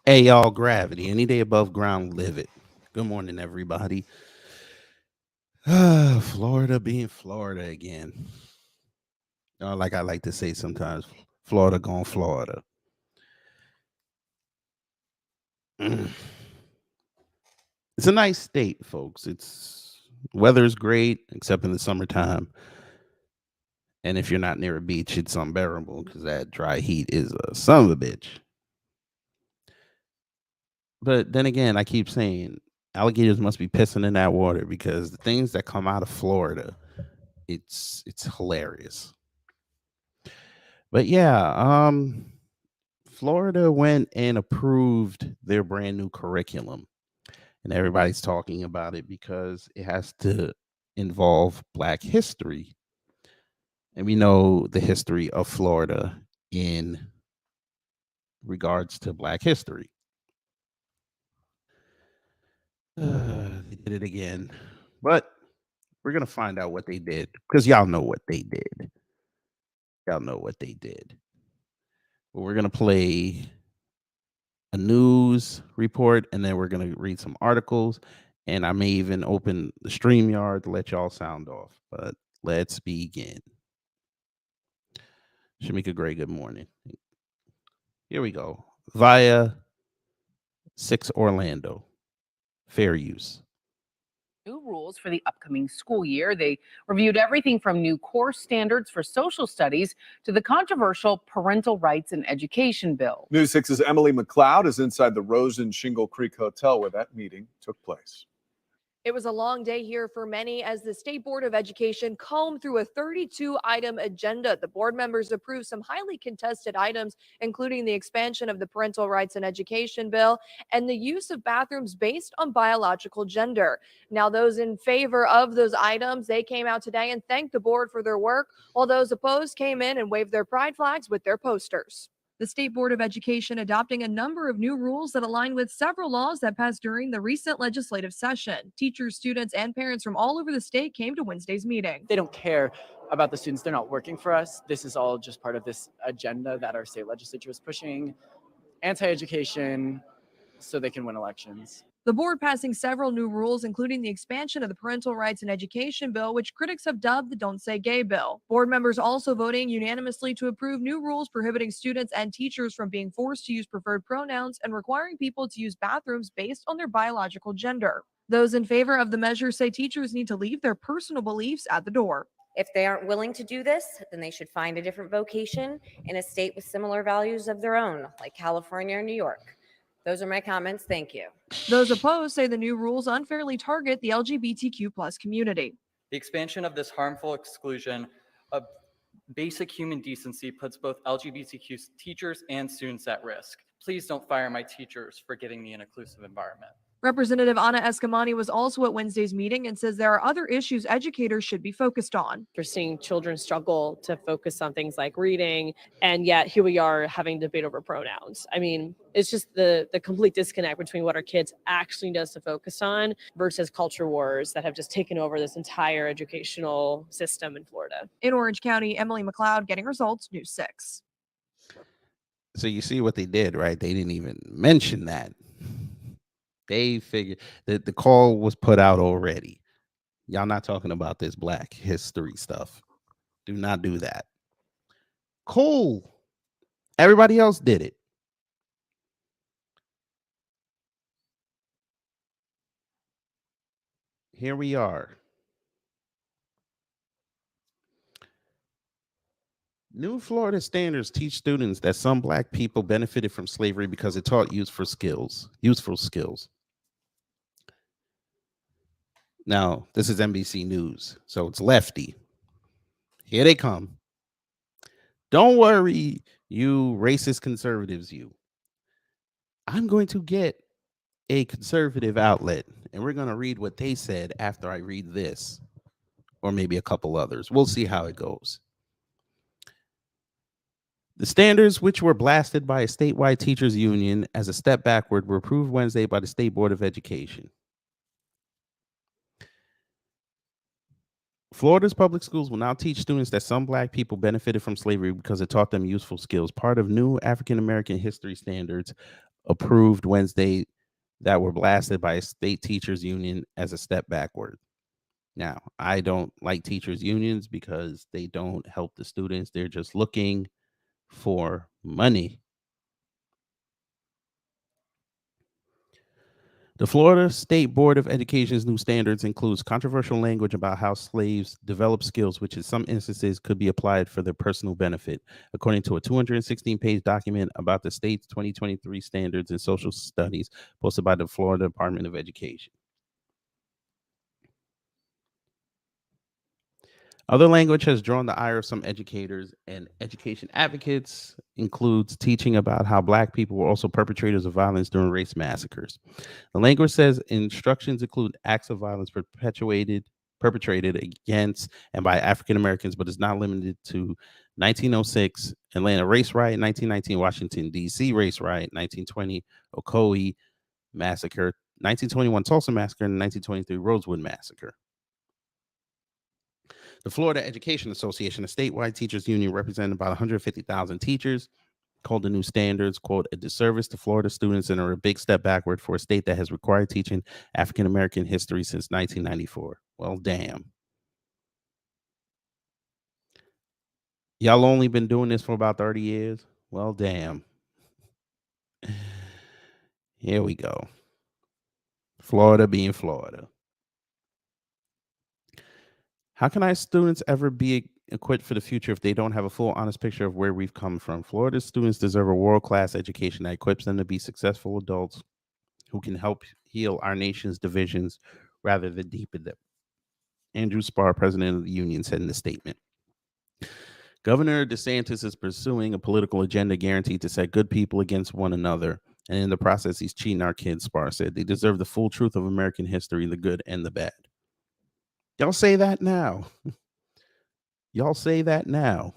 Hey, y'all, gravity. Any day above ground, live it. Good morning, everybody. Florida being Florida again. Like I like to say sometimes, Florida gone Florida. It's a nice state, folks. Weather is great, except in the summertime. And if you're not near a beach, it's unbearable because that dry heat is a son of a bitch. But then again, I keep saying alligators must be pissing in that water because the things that come out of Florida, it's hilarious. But yeah, Florida went and approved their brand new curriculum, and everybody's talking about it because it has to involve Black history, and we know the history of Florida in regards to Black history. They did it again, but we're gonna find out what they did because y'all know what they did. Y'all know what they did. But we're gonna play a news report, and then we're gonna read some articles, and I may even open the StreamYard to let y'all sound off. But let's begin. Shamika Gray, good morning. Here we go. Via 6 Orlando. Fair use. New rules for the upcoming school year. They reviewed everything from new course standards for social studies to the controversial parental rights and education bill. News 6's Emily McLeod is inside the Rose and Shingle Creek Hotel where that meeting took place. It was a long day here for many as the State Board of Education combed through a 32-item agenda. The board members approved some highly contested items, including the expansion of the parental rights and education bill and the use of bathrooms based on biological gender. Now, those in favor of those items, they came out today and thanked the board for their work, while those opposed came in and waved their pride flags with their posters. The State Board of Education adopting a number of new rules that align with several laws that passed during the recent legislative session. Teachers, students, and parents from all over the state came to Wednesday's meeting. They don't care about the students. They're not working for us. This is all just part of this agenda that our state legislature is pushing, anti-education, so they can win elections. The board passing several new rules, including the expansion of the parental rights and education bill, which critics have dubbed the Don't Say Gay bill. Board members also voting unanimously to approve new rules prohibiting students and teachers from being forced to use preferred pronouns and requiring people to use bathrooms based on their biological gender. Those in favor of the measure say teachers need to leave their personal beliefs at the door. If they aren't willing to do this, then they should find a different vocation in a state with similar values of their own, like California or New York. Those are my comments. Thank you. Those opposed say the new rules unfairly target the LGBTQ+ community. The expansion of this harmful exclusion of basic human decency puts both LGBTQ teachers and students at risk. Please don't fire my teachers for getting me an inclusive environment. Representative Ana Escamani was also at Wednesday's meeting and says there are other issues educators should be focused on. We're seeing children struggle to focus on things like reading, and yet here we are having debate over pronouns. I mean, it's just the complete disconnect between what our kids actually need us to focus on versus culture wars that have just taken over this entire educational system in Florida. In Orange County, Emily McLeod, Getting Results, News 6. So you see what they did, right? They didn't even mention that. They figured that the call was put out already. Y'all not talking about this Black history stuff. Do not do that. Cool. Everybody else did it. Here we are. New Florida standards teach students that some Black people benefited from slavery because it taught useful skills. Now, this is NBC News, so it's lefty. Here they come. Don't worry, you racist conservatives, you. I'm going to get a conservative outlet, and we're going to read what they said after I read this, or maybe a couple others. We'll see how it goes. The standards, which were blasted by a statewide teachers union as a step backward, were approved Wednesday by the State Board of Education. Florida's public schools will now teach students that some Black people benefited from slavery because it taught them useful skills, part of new African American history standards approved Wednesday that were blasted by a state teachers union as a step backward. Now, I don't like teachers unions because they don't help the students. They're just looking for money. The Florida State Board of Education's new standards includes controversial language about how slaves develop skills, which in some instances could be applied for their personal benefit, according to a 216-page document about the state's 2023 standards in social studies posted by the Florida Department of Education. Other language has drawn the ire of some educators and education advocates, includes teaching about how Black people were also perpetrators of violence during race massacres. The language says instructions include acts of violence perpetrated against and by African Americans, but is not limited to 1906 Atlanta race riot, 1919 Washington, D.C. race riot, 1920 Ocoee massacre, 1921 Tulsa massacre, and 1923 Rosewood massacre. The Florida Education Association, a statewide teachers union representing about 150,000 teachers, called the new standards, quote, a disservice to Florida students and are a big step backward for a state that has required teaching African-American history since 1994. Well, damn. Y'all only been doing this for about 30 years? Well, damn. Here we go. Florida being Florida. How can our students ever be equipped for the future if they don't have a full, honest picture of where we've come from? Florida students deserve a world-class education that equips them to be successful adults who can help heal our nation's divisions rather than deepen them. Andrew Spar, president of the union, said in a statement. Governor DeSantis is pursuing a political agenda guaranteed to set good people against one another. And in the process, he's cheating our kids, Spar said. They deserve the full truth of American history, the good and the bad. Y'all say that now. Y'all say that now.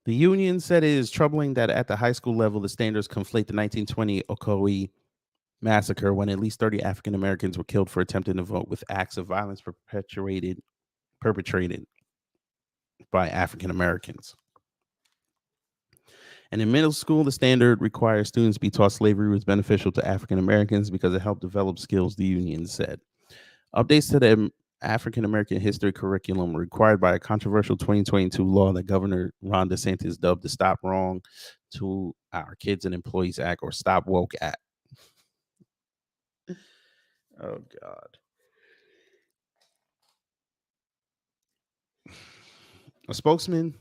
The union said it is troubling that at the high school level, the standards conflate the 1920 Ocoee massacre, when at least 30 African Americans were killed for attempting to vote, with acts of violence perpetrated by African Americans. And in middle school, the standard requires students be taught slavery was beneficial to African Americans because it helped develop skills, the union said. Updates to the African American history curriculum were required by a controversial 2022 law that Governor Ron DeSantis dubbed the Stop Wrong to Our Kids and Employees Act, or Stop Woke Act. Oh, God. A spokesperson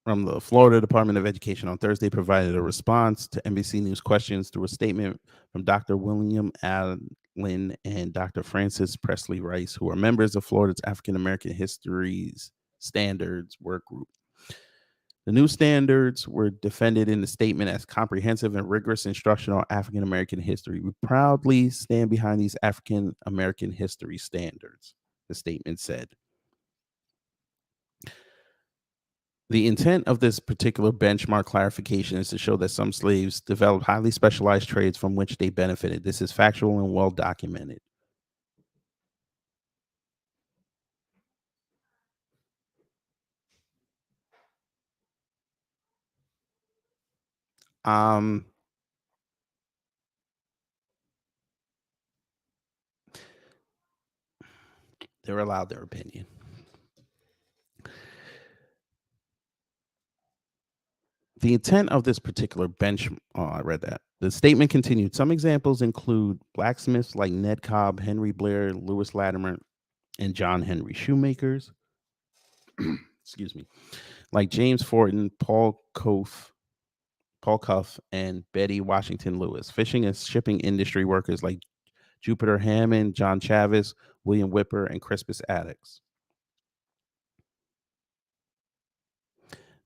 from the Florida Department of Education on Thursday provided a response to NBC News questions through a statement from Dr. William Allen and Dr. Francis Presley Rice, who are members of Florida's African American Histories Standards Work Group. The new standards were defended in the statement as comprehensive and rigorous instruction on African American history. We proudly stand behind these African American history standards, the statement said. The intent of this particular benchmark clarification is to show that some slaves developed highly specialized trades from which they benefited. This is factual and well documented. They're allowed their opinion. The intent of this particular I read that. The statement continued. Some examples include blacksmiths like Ned Cobb, Henry Blair, Lewis Latimer, and John Henry. Shoemakers, excuse me, like James Fortin, Paul Cuff, and Betty Washington Lewis. Fishing and shipping industry workers like Jupiter Hammond, John Chavis, William Whipper, and Crispus Attucks.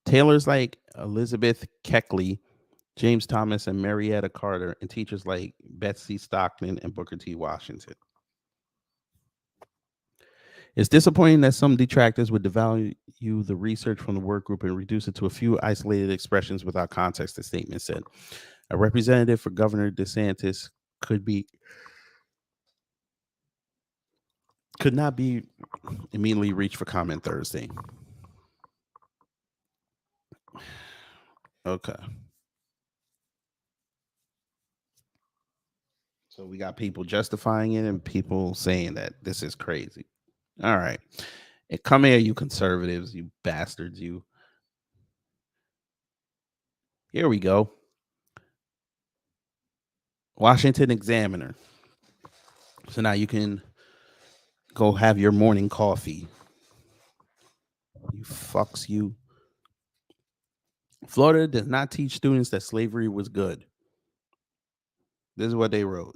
Tailors like Elizabeth Keckley, James Thomas, and Marietta Carter, and teachers like Betsy Stockton and Booker T. Washington. It's disappointing that some detractors would devalue the research from the work group and reduce it to a few isolated expressions without context, the statement said. A representative for Governor DeSantis could not be immediately reached for comment Thursday. Okay. So we got people justifying it and people saying that this is crazy. All right. And come here, you conservatives, you bastards, you. Here we go. Washington Examiner. So now you can go have your morning coffee. You fucks, you. Florida does not teach students that slavery was good. This is what they wrote.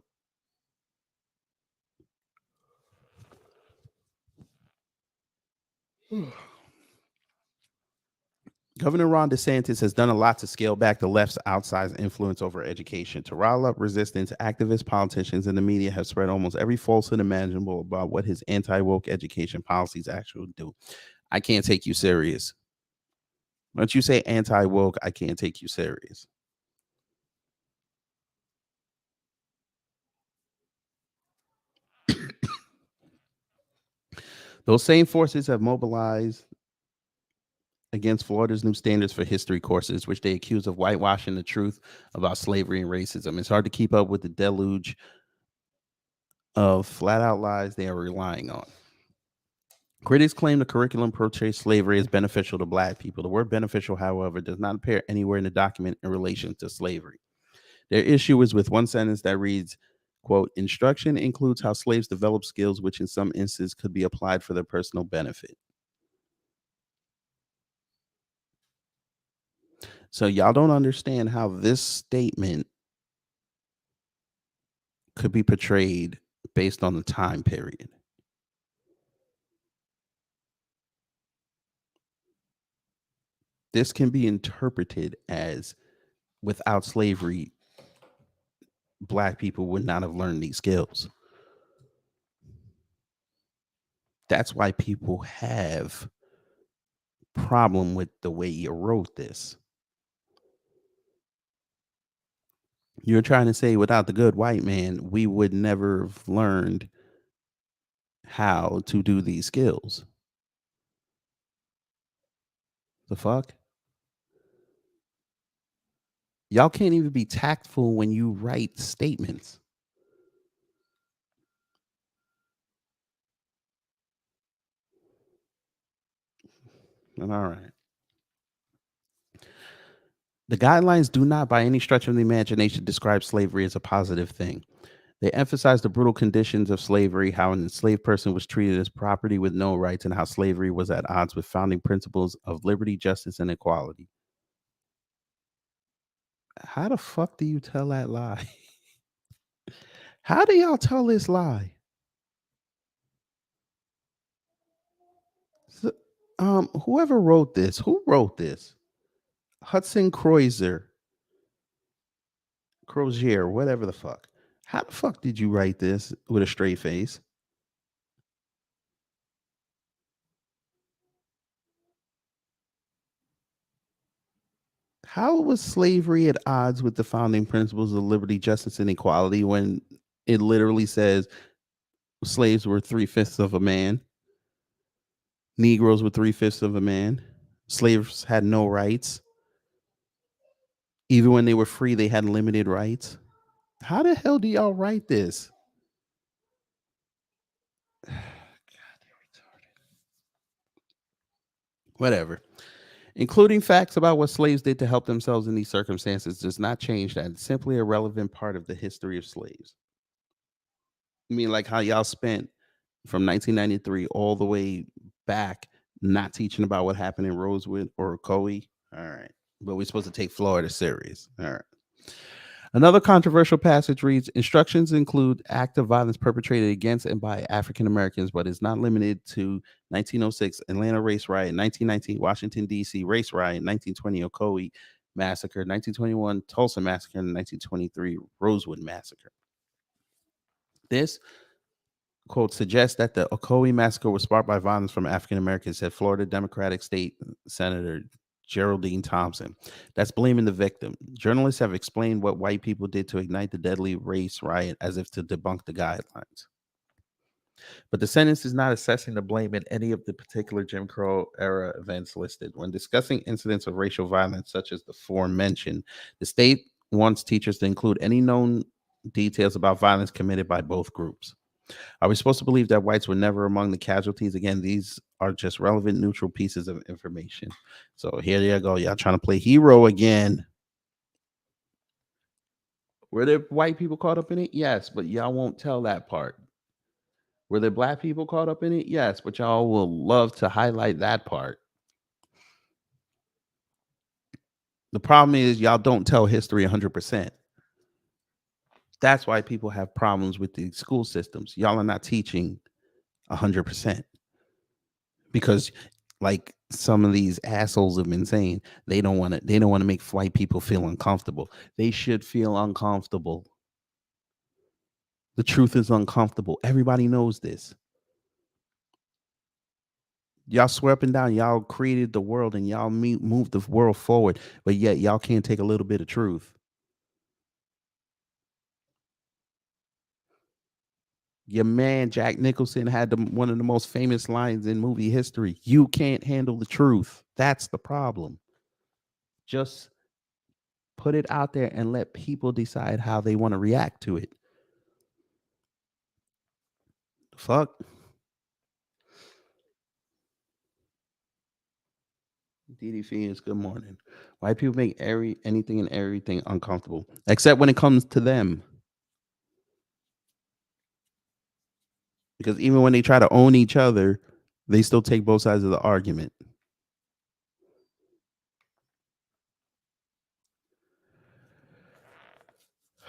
Governor Ron DeSantis has done a lot to scale back the left's outsized influence over education. To rile up resistance, activists, politicians, and the media have spread almost every falsehood imaginable about what his anti-woke education policies actually do. I can't take you serious. Once you say anti-woke, I can't take you serious. Those same forces have mobilized against Florida's new standards for history courses, which they accuse of whitewashing the truth about slavery and racism. It's hard to keep up with the deluge of flat-out lies they are relying on. Critics claim the curriculum portrays slavery as beneficial to Black people. The word beneficial, however, does not appear anywhere in the document in relation to slavery. Their issue is with one sentence that reads, quote, instruction includes how slaves develop skills which in some instances could be applied for their personal benefit. So y'all don't understand how this statement could be portrayed based on the time period. This can be interpreted as without slavery, Black people would not have learned these skills. That's why people have problem with the way you wrote this. You're trying to say without the good white man, we would never have learned how to do these skills. The fuck? Y'all can't even be tactful when you write statements. All right. The guidelines do not, by any stretch of the imagination, describe slavery as a positive thing. They emphasize the brutal conditions of slavery, how an enslaved person was treated as property with no rights, and how slavery was at odds with founding principles of liberty, justice, and equality. How the fuck do you tell that lie? How do y'all tell this lie? So, whoever wrote this, who wrote this? Hudson Crozier, whatever the fuck. How the fuck did you write this with a straight face? How was slavery at odds with the founding principles of liberty, justice, and equality when it literally says slaves were 3/5 of a man, Negroes were 3/5 of a man, slaves had no rights. Even when they were free, they had limited rights. How the hell do y'all write this? God, they're retarded. Whatever. Including facts about what slaves did to help themselves in these circumstances does not change that. It's simply a relevant part of the history of slaves. I mean, like how y'all spent from 1993 all the way back not teaching about what happened in Rosewood or Ocoee. All right. But we're supposed to take Florida serious. All right. Another controversial passage reads, instructions include acts of violence perpetrated against and by African Americans, but is not limited to 1906 Atlanta race riot, 1919 Washington, D.C. race riot, 1920 Ocoee massacre, 1921 Tulsa massacre, and 1923 Rosewood massacre. This quote suggests that the Ocoee massacre was sparked by violence from African Americans, said Florida Democratic State Senator Geraldine Thompson. That's blaming the victim. Journalists have explained what white people did to ignite the deadly race riot as if to debunk the guidelines. But the sentence is not assessing the blame in any of the particular Jim Crow era events listed. When discussing incidents of racial violence, such as the aforementioned, the state wants teachers to include any known details about violence committed by both groups. Are we supposed to believe that whites were never among the casualties? Again, these are just relevant, neutral pieces of information. So here you go. Y'all trying to play hero again. Were there white people caught up in it? Yes, but y'all won't tell that part. Were there black people caught up in it? Yes, but y'all will love to highlight that part. The problem is y'all don't tell history 100%. That's why people have problems with the school systems. Y'all are not teaching 100%. Because like some of these assholes have been saying, they don't want to make white people feel uncomfortable. They should feel uncomfortable. The truth is uncomfortable. Everybody knows this. Y'all swear up and down y'all created the world and y'all moved the world forward, but yet y'all can't take a little bit of truth. Your man Jack Nicholson had one of the most famous lines in movie history. You can't handle the truth. That's the problem. Just put it out there and let people decide how they want to react to it. Fuck. DD Fiends, good morning. White people make anything and everything uncomfortable, except when it comes to them. Because even when they try to own each other, they still take both sides of the argument.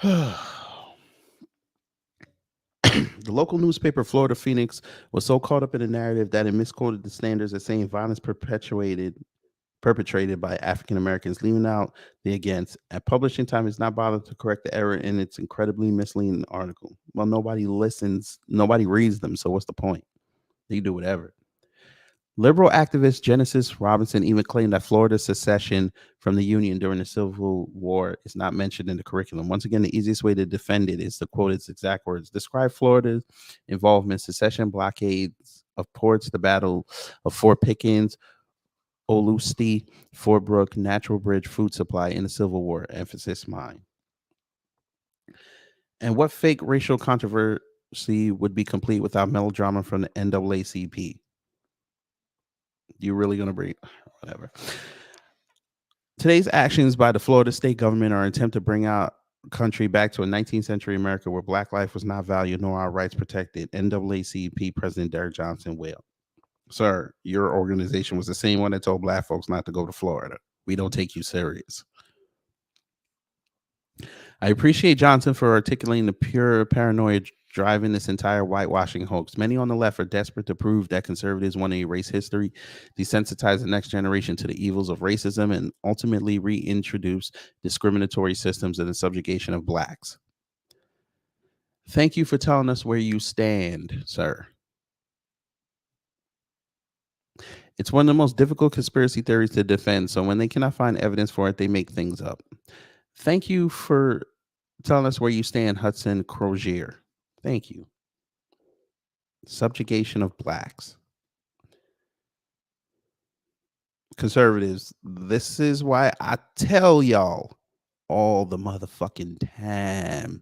The local newspaper Florida Phoenix was so caught up in the narrative that it misquoted the standards as saying violence perpetrated by African Americans, leaving out the against. At publishing time, it's not bothered to correct the error in its incredibly misleading article. Well, nobody listens, nobody reads them, so what's the point? They do whatever. Liberal activist Genesis Robinson even claimed that Florida's secession from the Union during the Civil War is not mentioned in the curriculum. Once again, the easiest way to defend it is to quote its exact words. Describe Florida's involvement, secession, blockades of ports, the Battle of Fort Pickens, Olustee, Fort Brooke, Natural Bridge, food supply in the Civil War. Emphasis mine. And what fake racial controversy would be complete without melodrama from the NAACP? You really gonna bring whatever? Today's actions by the Florida state government are an attempt to bring our country back to a 19th century America where black life was not valued nor our rights protected. NAACP President Derek Johnson wailed. Sir, your organization was the same one that told black folks not to go to Florida. We don't take you serious. I appreciate Johnson for articulating the pure paranoia driving this entire whitewashing hoax. Many on the left are desperate to prove that conservatives want to erase history, desensitize the next generation to the evils of racism, and ultimately reintroduce discriminatory systems and the subjugation of blacks. Thank you for telling us where you stand, sir. It's one of the most difficult conspiracy theories to defend, so when they cannot find evidence for it, they make things up. Thank you for telling us where you stand, Hudson Crozier. Thank you. Subjugation of blacks. Conservatives, this is why I tell y'all all the motherfucking time.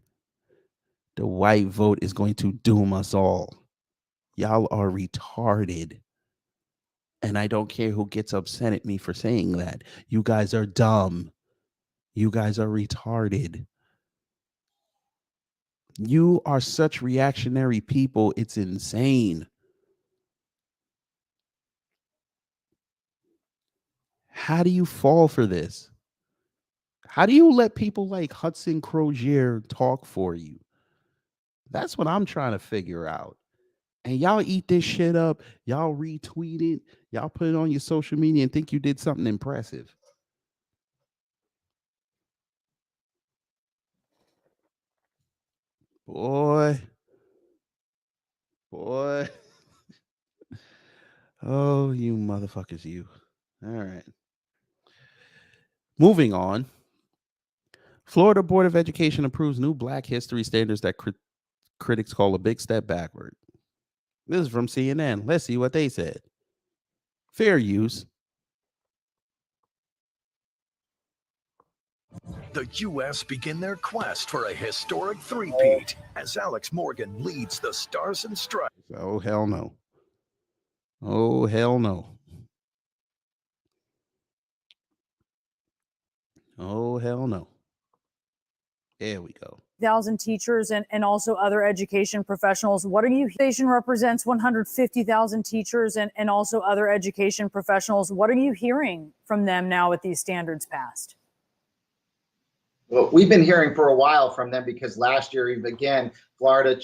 The white vote is going to doom us all. Y'all are retarded. And I don't care who gets upset at me for saying that. You guys are dumb. You guys are retarded. You are such reactionary people. It's insane. How do you fall for this? How do you let people like Hudson Crozier talk for you? That's what I'm trying to figure out. And y'all eat this shit up. Y'all retweet it. Y'all put it on your social media and think you did something impressive. Boy. Oh, you motherfuckers, you. All right. Moving on. Florida Board of Education approves new Black history standards that critics call a big step backward. This is from CNN. Let's see what they said. Fair use. The U.S. begin their quest for a historic three-peat as Alex Morgan leads the Stars and Stripes. Oh, hell no. Oh, hell no. Oh, hell no. There we go. 1,000 teachers and also other education professionals. What are you? Station represents 150,000 teachers and also other education professionals. What are you hearing from them now with these standards passed? Well, we've been hearing for a while from them because last year, again, Florida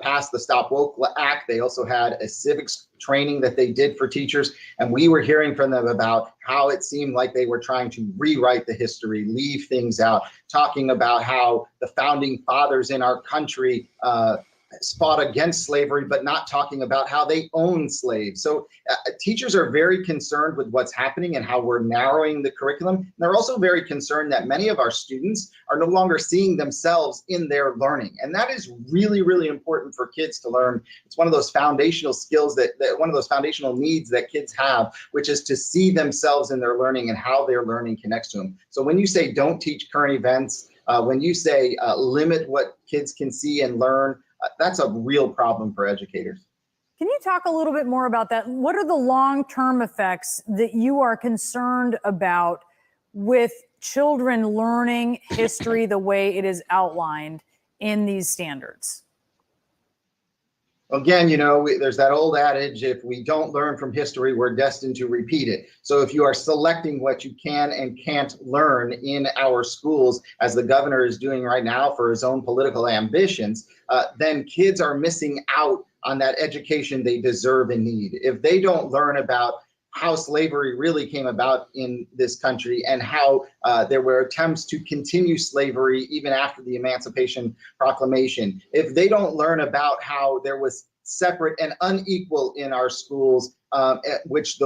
passed the Stop Woke Act. They also had a civics training that they did for teachers. And we were hearing from them about how it seemed like they were trying to rewrite the history, leave things out, talking about how the founding fathers in our country fought against slavery, but not talking about how they owned slaves. So teachers are very concerned with what's happening and how we're narrowing the curriculum. And they're also very concerned that many of our students are no longer seeing themselves in their learning. And that is really, really important for kids to learn. It's one of those foundational skills that one of those foundational needs that kids have, which is to see themselves in their learning and how their learning connects to them. So when you say don't teach current events, when you say limit what kids can see and learn, that's a real problem for educators. Can you talk a little bit more about that? What are the long-term effects that you are concerned about with children learning history the way it is outlined in these standards? Again, you know, there's that old adage, if we don't learn from history, we're destined to repeat it. So if you are selecting what you can and can't learn in our schools, as the governor is doing right now for his own political ambitions, then kids are missing out on that education they deserve and need. If they don't learn about how slavery really came about in this country and how there were attempts to continue slavery even after the Emancipation Proclamation, if they don't learn about how there was separate and unequal in our schools, which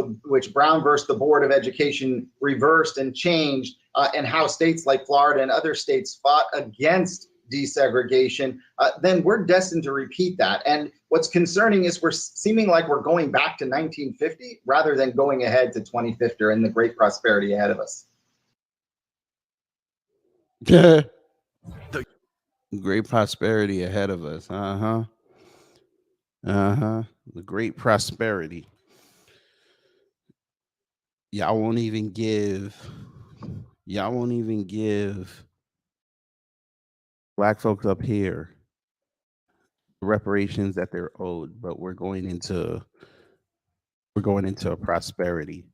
Brown versus the Board of Education reversed and changed, and how states like Florida and other states fought against desegregation, then we're destined to repeat that. And what's concerning is we're seeming like we're going back to 1950 rather than going ahead to 2050 and the great prosperity ahead of us. The great prosperity ahead of us. The great prosperity. Y'all won't even give Black folks up here reparations that they're owed, but we're going into a prosperity.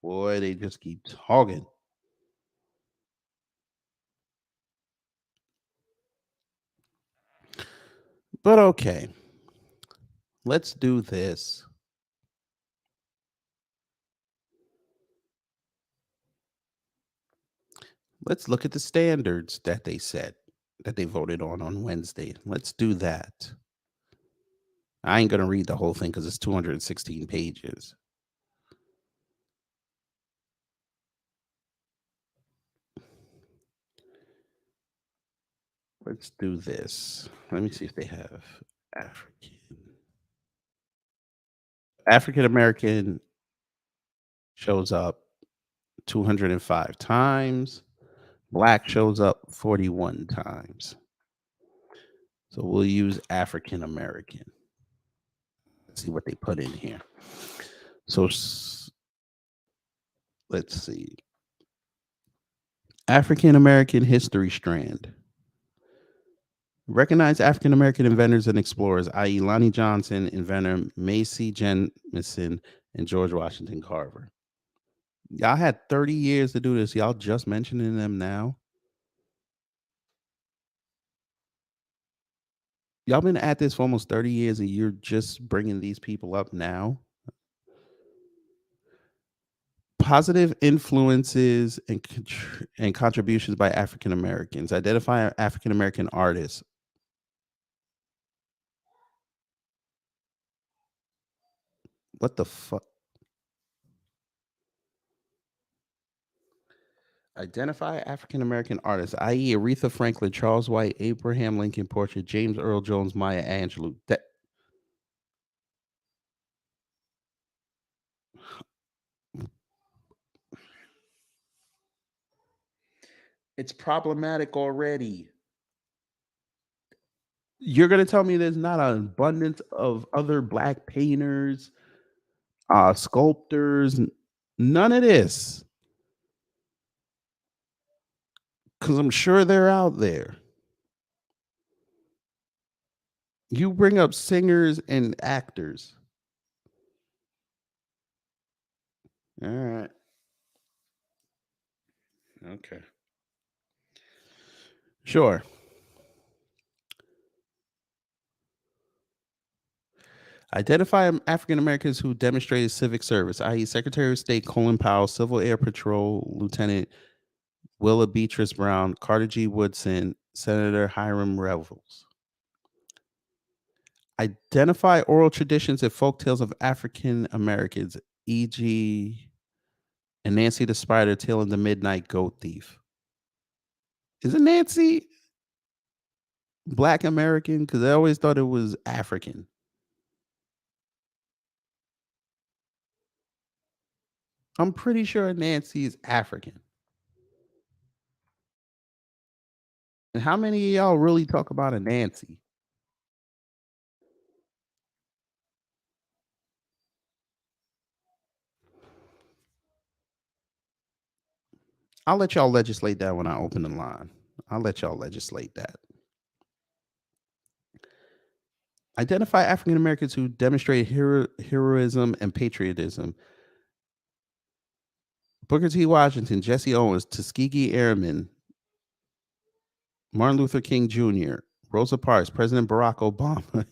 Boy, they just keep talking. But okay, let's do this. Let's look at the standards that they set, that they voted on Wednesday. Let's do that. I ain't going to read the whole thing because it's 216 pages. Let's do this. Let me see if they have African American shows up 205 times. Black shows up 41 times. So we'll use African American. Let's see what they put in here. So let's see. African American history strand. Recognize African American inventors and explorers, i.e., Lonnie Johnson, inventor Macy Jemison, and George Washington Carver. Y'all had 30 years to do this. Y'all just mentioning them now. Y'all been at this for almost 30 years and you're just bringing these people up now. Positive influences and contributions by African Americans. Identify African American artists. What the fuck? Identify African American artists, i.e., Aretha Franklin, Charles White, Abraham Lincoln portrait, James Earl Jones, Maya Angelou. It's problematic already. You're going to tell me there's not an abundance of other black painters, sculptors, none of this. Because I'm sure they're out there. You bring up singers and actors. All right. Okay. Sure. Identify African Americans who demonstrated civic service, i.e., Secretary of State Colin Powell, Civil Air Patrol Lieutenant Willa Beatrice Brown, Carter G. Woodson, Senator Hiram Revels. Identify oral traditions and folk tales of African Americans, e.g., and Nancy the Spider, Tale of the Midnight Goat Thief. Isn't Nancy Black American? Because I always thought it was African. I'm pretty sure Nancy is African. And how many of y'all really talk about a Nancy? I'll let y'all legislate that when I open the line. I'll let y'all legislate that. Identify African Americans who demonstrate heroism and patriotism. Booker T. Washington, Jesse Owens, Tuskegee Airmen, Martin Luther King Jr., Rosa Parks, President Barack Obama.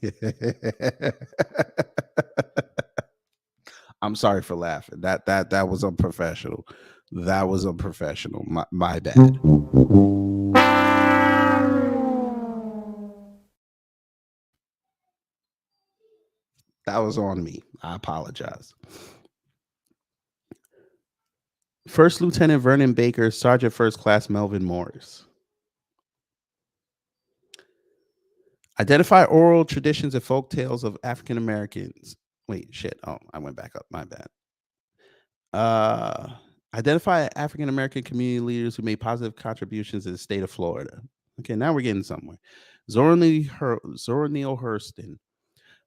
I'm sorry for laughing. That was unprofessional. That was unprofessional. My bad. That was on me. I apologize. First Lieutenant Vernon Baker, Sergeant First Class Melvin Morris. Identify oral traditions and folk tales of African Americans. Wait, shit. Oh, I went back up. My bad. Identify African American community leaders who made positive contributions in the state of Florida. Okay, now we're getting somewhere. Zora Neale Hurston,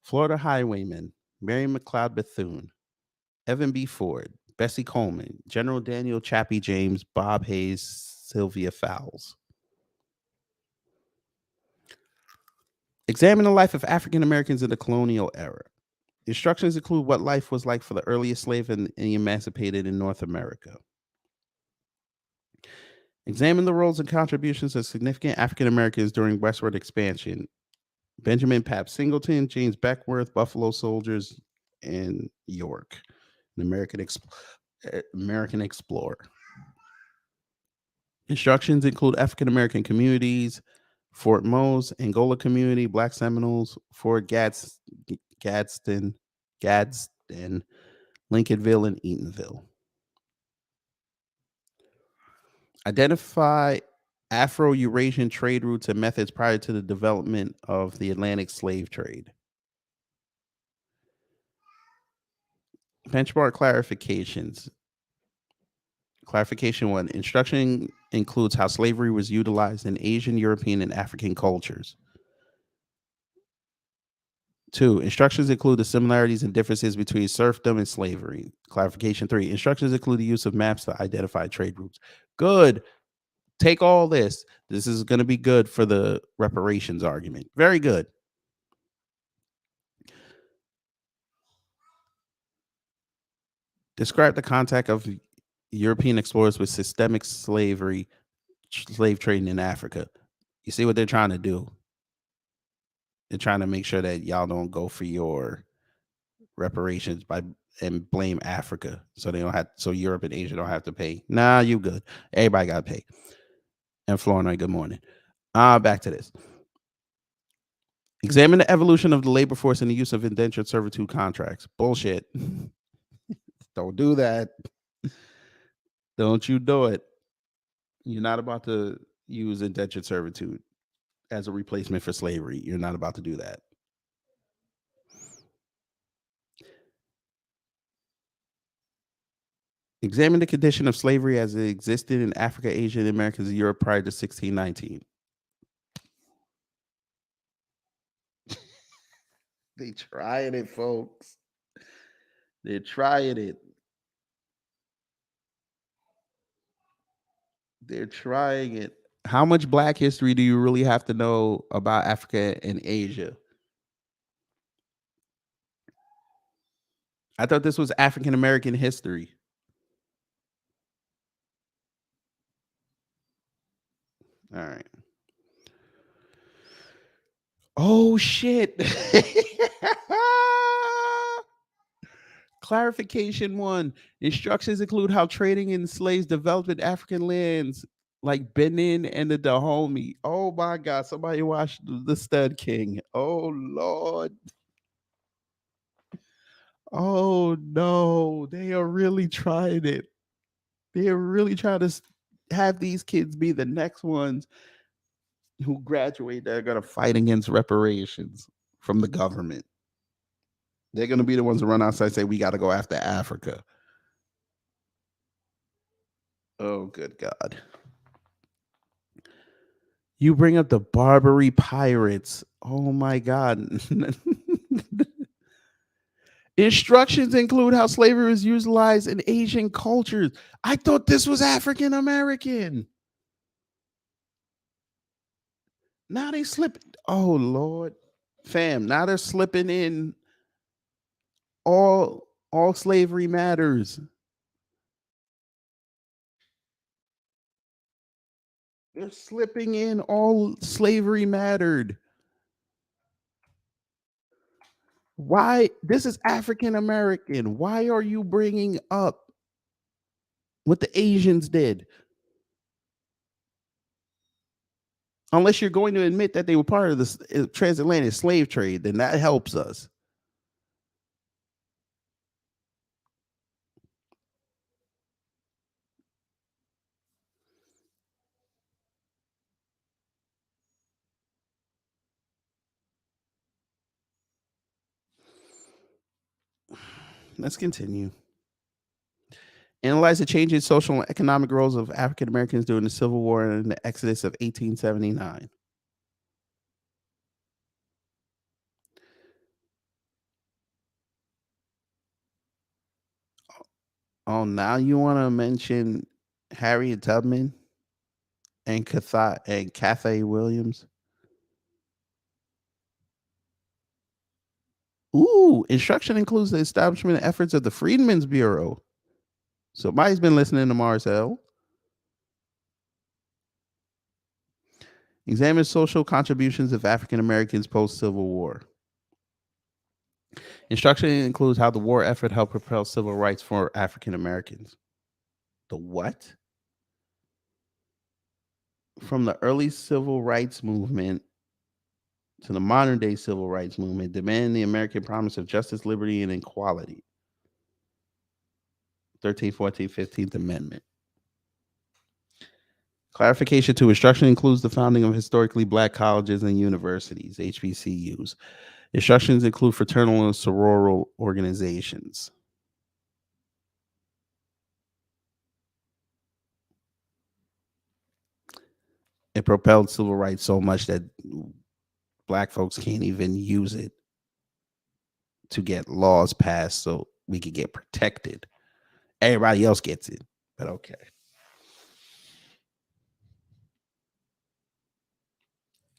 Florida Highwayman, Mary McLeod Bethune, Evan B. Ford, Bessie Coleman, General Daniel Chappie James, Bob Hayes, Sylvia Fowles. Examine the life of African Americans in the colonial era. Instructions include what life was like for the earliest slave and the emancipated in North America. Examine the roles and contributions of significant African Americans during westward expansion. Benjamin Pap Singleton, James Beckworth, Buffalo Soldiers, and York, an American explorer. Instructions include African American communities, Fort Mose, Angola community, Black Seminoles, Fort Gadsden, Lincolnville, and Eatonville. Identify Afro-Eurasian trade routes and methods prior to the development of the Atlantic slave trade. Benchmark clarifications. Clarification 1. Instruction includes how slavery was utilized in Asian, European, and African cultures. 2. Instructions include the similarities and differences between serfdom and slavery. Clarification 3. Instructions include the use of maps to identify trade routes. Good. Take all this. This is going to be good for the reparations argument. Very good. Describe the contact of European explorers with systemic slave trading in Africa. You see what they're trying to do? They're trying to make sure that y'all don't go for your reparations and blame Africa, so Europe and Asia don't have to pay. Nah, you good. Everybody got to pay. And Florida, good morning. Back to this. Examine the evolution of the labor force and the use of indentured servitude contracts. Bullshit. Don't do that. Don't you do it. You're not about to use indentured servitude as a replacement for slavery. You're not about to do that. Examine the condition of slavery as it existed in Africa, Asia, and Americas and Europe prior to 1619. They trying it, folks. They're trying it. They're trying it. How much Black history do you really have to know about Africa and Asia? I thought this was African American history. All right. Oh, shit. Clarification 1. Instructions include how trading in slaves developed in African lands like Benin and the Dahomey. Oh, my God. Somebody watched The Stud King. Oh, Lord. Oh, no. They are really trying it. They are really trying to have these kids be the next ones who graduate that are going to fight against reparations from the government. They're going to be the ones who run outside and say, we got to go after Africa. Oh, good God. You bring up the Barbary pirates. Oh, my God. Instructions include how slavery was utilized in Asian cultures. I thought this was African American. Now they slip. Oh, Lord. Fam, now they're slipping in all slavery matters. They're slipping in all slavery mattered. Why? This is African American. Why are you bringing up what the Asians did? Unless you're going to admit that they were part of the transatlantic slave trade, then that helps us. Let's continue. Analyze the changing social and economic roles of African Americans during the Civil War and the Exodus of 1879. Oh, now you want to mention Harriet Tubman and Cathay Williams? Ooh, instruction includes the establishment and efforts of the Freedmen's Bureau. Somebody's been listening to Marcel. Examine social contributions of African Americans post-Civil War. Instruction includes how the war effort helped propel civil rights for African Americans. The what? From the early civil rights movement to the modern day civil rights movement, demanding the American promise of justice, liberty, and equality. 13th, 14th, 15th Amendment. Clarification to instruction includes the founding of historically black colleges and universities, HBCUs. Instructions include fraternal and sororal organizations. It propelled civil rights so much that black folks can't even use it to get laws passed so we could get protected. Everybody else gets it, but okay.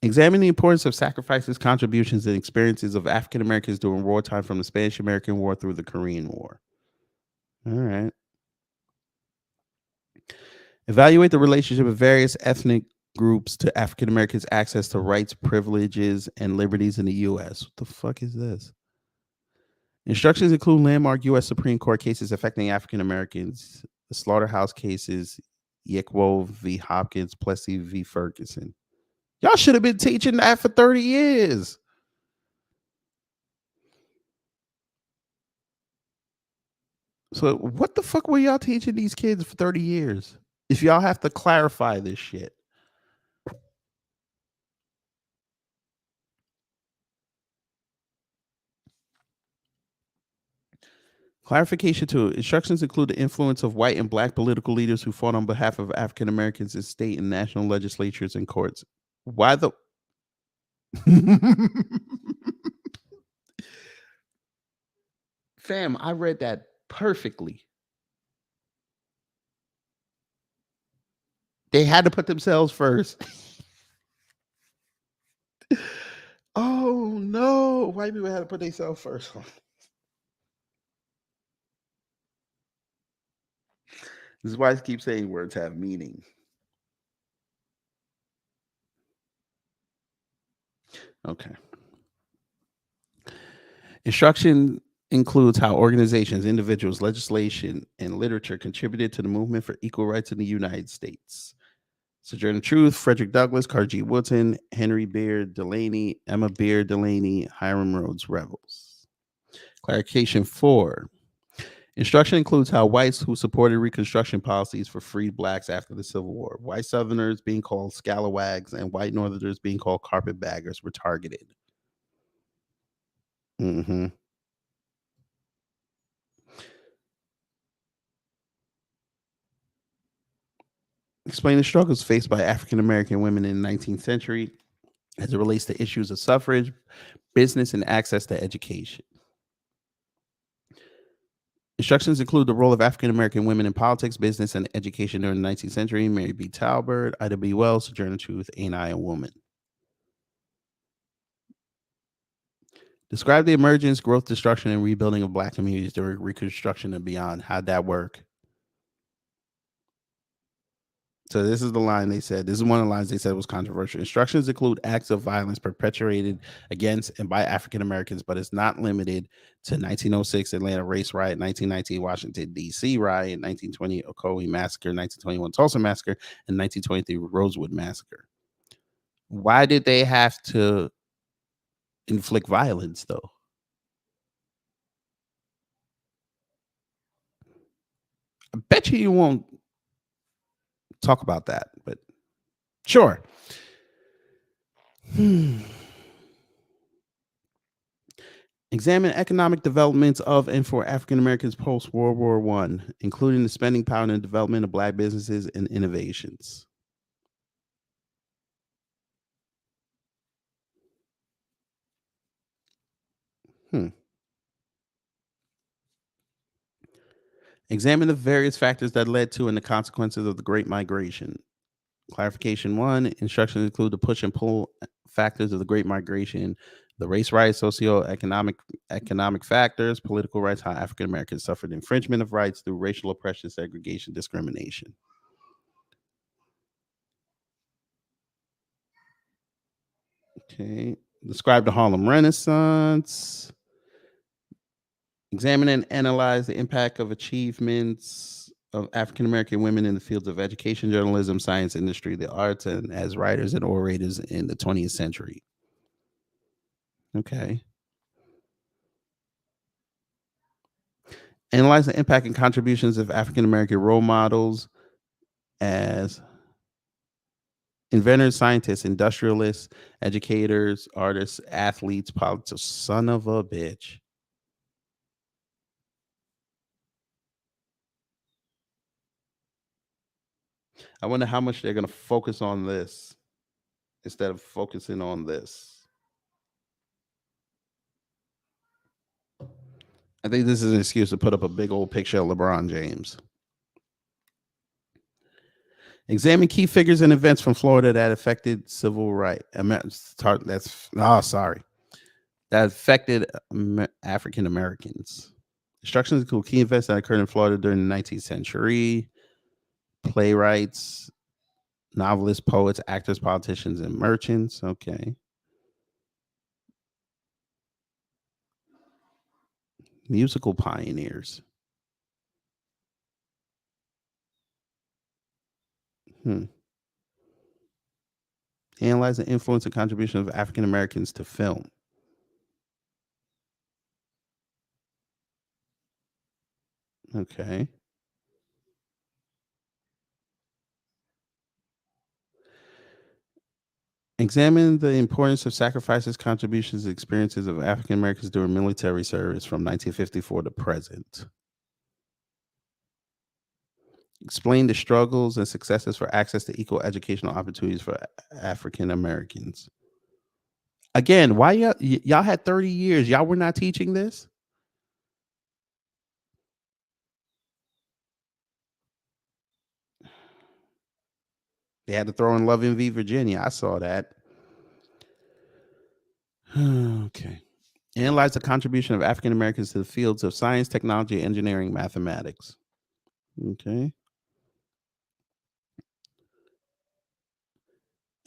Examine the importance of sacrifices, contributions, and experiences of African Americans during wartime from the Spanish-American War through the Korean War. All right. Evaluate the relationship of various ethnic groups to African Americans' access to rights, privileges, and liberties in the U.S. What the fuck is this? Instructions include landmark U.S. Supreme Court cases affecting African Americans, the slaughterhouse cases, Yekwo v. Hopkins, Plessy v. Ferguson. Y'all should have been teaching that for 30 years. So what the fuck were y'all teaching these kids for 30 years? If y'all have to clarify this shit. Clarification to instructions include the influence of white and black political leaders who fought on behalf of African Americans in state and national legislatures and courts. Why the Fam, I read that perfectly. They had to put themselves first. Oh no, white people had to put themselves first. This is why I keep saying words have meaning. Okay. Instruction includes how organizations, individuals, legislation, and literature contributed to the movement for equal rights in the United States. Sojourner Truth, Frederick Douglass, Carter G. Woodson, Henry Beard Delaney, Emma Beard Delaney, Hiram Rhodes Revels. Clarification 4. Instruction includes how whites who supported Reconstruction policies for freed blacks after the Civil War, white Southerners being called scalawags and white Northerners being called carpetbaggers, were targeted. Mm-hmm. Explain the struggles faced by African American women in the 19th century as it relates to issues of suffrage, business, and access to education. Instructions include the role of African American women in politics, business, and education during the 19th century. Mary B. Talbert, Ida B. Wells, Sojourner Truth, Ain't I a Woman? Describe the emergence, growth, destruction, and rebuilding of black communities during Reconstruction and beyond. How'd that work? So this is the line they said. This is one of the lines they said was controversial. Instructions include acts of violence perpetrated against and by African Americans, but it's not limited to 1906 Atlanta race riot, 1919 Washington, D.C. riot, 1920 Ocoee massacre, 1921 Tulsa massacre, and 1923 Rosewood massacre. Why did they have to inflict violence, though? I bet you won't talk about that, but sure. Examine economic developments of and for African Americans post World War I, including the spending power and development of black businesses and innovations. Examine the various factors that led to and the consequences of the Great Migration. Clarification 1, instructions include the push and pull factors of the Great Migration, the race riots, economic factors, political rights, how African Americans suffered infringement of rights through racial oppression, segregation, discrimination. Okay. Describe the Harlem Renaissance. Examine and analyze the impact of achievements of African American women in the fields of education, journalism, science, industry, the arts, and as writers and orators in the 20th century. Okay. Analyze the impact and contributions of African American role models as inventors, scientists, industrialists, educators, artists, athletes, politicians. Son of a bitch. I wonder how much they're going to focus on this instead of focusing on this. I think this is an excuse to put up a big old picture of LeBron James. Examine key figures and events from Florida that affected civil rights. That affected African Americans. Instructions include key events that occurred in Florida during the 19th century. Playwrights, novelists, poets, actors, politicians, and merchants. Okay. Musical pioneers. Analyze the influence and contribution of African Americans to film. Okay. Examine the importance of sacrifices, contributions, and experiences of African Americans during military service from 1954 to present. Explain the struggles and successes for access to equal educational opportunities for African Americans. Again, why y'all had 30 years? Y'all were not teaching this? They had to throw in Love v. Virginia. I saw that. Okay. Analyze the contribution of African Americans to the fields of science, technology, engineering, mathematics. Okay.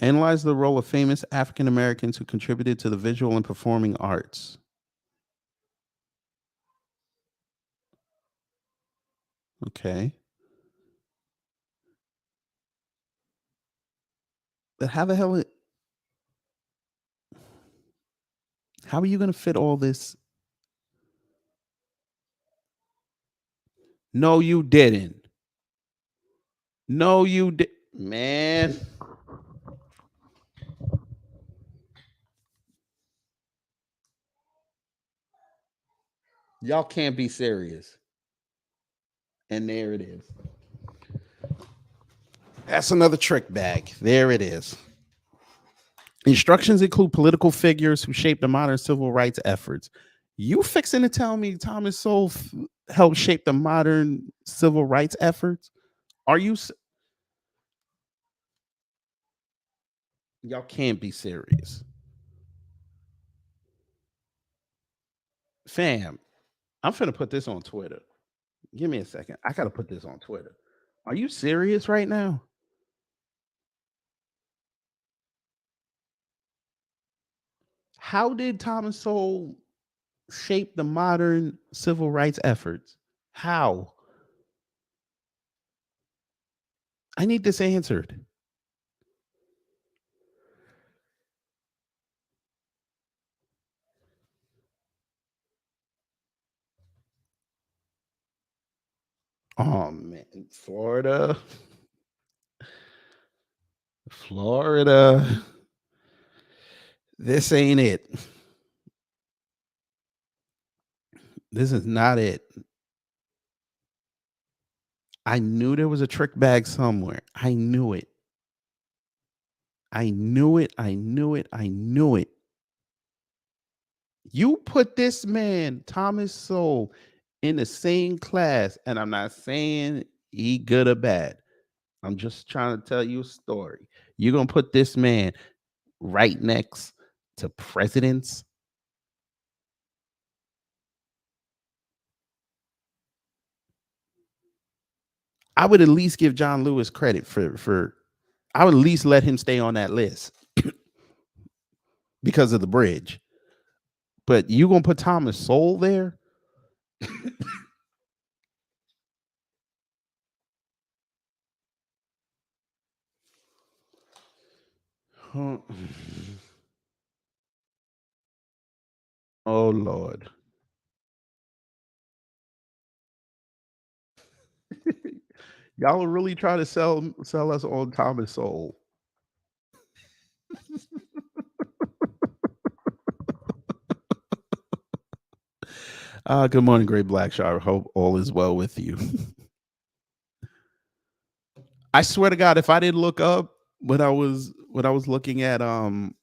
Analyze the role of famous African Americans who contributed to the visual and performing arts. Okay. But how the hell how are you going to fit all this? No, you didn't. No, you did. Man. Y'all can't be serious. And there it is. That's another trick bag. There it is. Instructions include political figures who shaped the modern civil rights efforts. You fixing to tell me Thomas Sowell helped shape the modern civil rights efforts? Are you? Y'all can't be serious. Fam, I'm finna put this on Twitter. Give me a second. I gotta put this on Twitter. Are you serious right now? How did Thomas Sowell shape the modern civil rights efforts? How? I need this answered. Oh man, Florida. This ain't it. This is not it. I knew there was a trick bag somewhere. I knew it. I knew it. I knew it. I knew it. You put this man, Thomas Sowell, in the same class, and I'm not saying he good or bad. I'm just trying to tell you a story. You're going to put this man right next to presidents. I would at least give John Lewis credit for I would at least let him stay on that list. because of the bridge. But you gonna put Thomas Sowell there? Huh. Oh Lord. Y'all will really try to sell us on Thomas Sowell. Good morning, Great Black Shark. Hope all is well with you. I swear to God, if I didn't look up when I was looking at the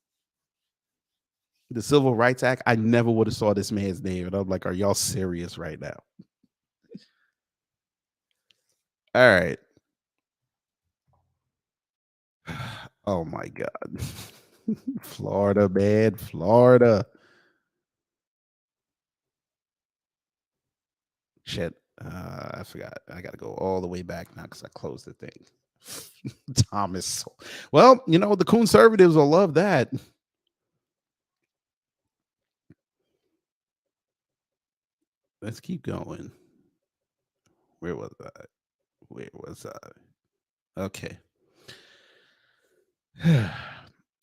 Civil Rights Act, I never would have saw this man's name. And I'm like, are y'all serious right now? All right. Oh my God. Florida, man. Florida. Shit. I forgot. I got to go all the way back now because I closed the thing. Thomas. Well, you know, the conservatives will love that. Let's keep going. Where was I? Okay.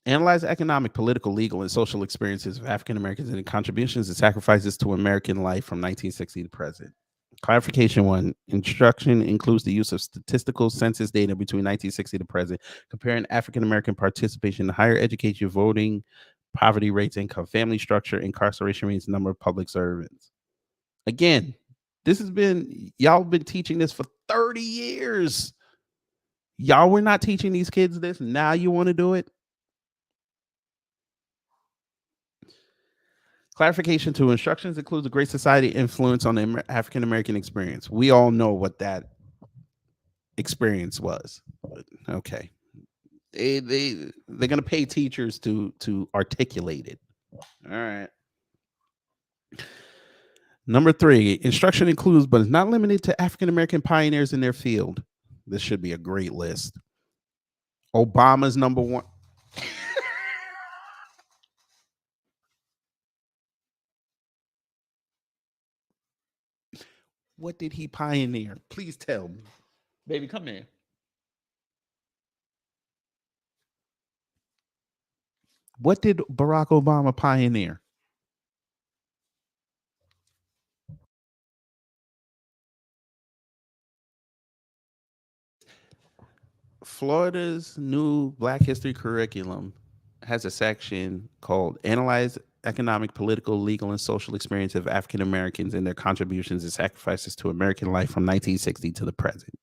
Analyze economic, political, legal, and social experiences of African Americans and their contributions and sacrifices to American life from 1960 to present. Clarification 1. Instruction includes the use of statistical census data between 1960 to present, comparing African American participation in higher education, voting, poverty rates, income, family structure, incarceration rates, number of public servants. Again, y'all been teaching this for 30 years. Y'all were not teaching these kids this. Now you want to do it? Clarification 2. Instructions include the Great Society influence on the African American experience. We all know what that experience was. Okay. They're going to pay teachers to articulate it. All right. Number 3. Instruction includes, but is not limited to, African American pioneers in their field. This should be a great list. Obama's number 1. What did he pioneer? Please tell me. Baby, come in. What did Barack Obama pioneer? Florida's new Black History curriculum has a section called Analyze Economic, Political, Legal, and Social Experience of African Americans and their contributions and sacrifices to American life from 1960 to the present.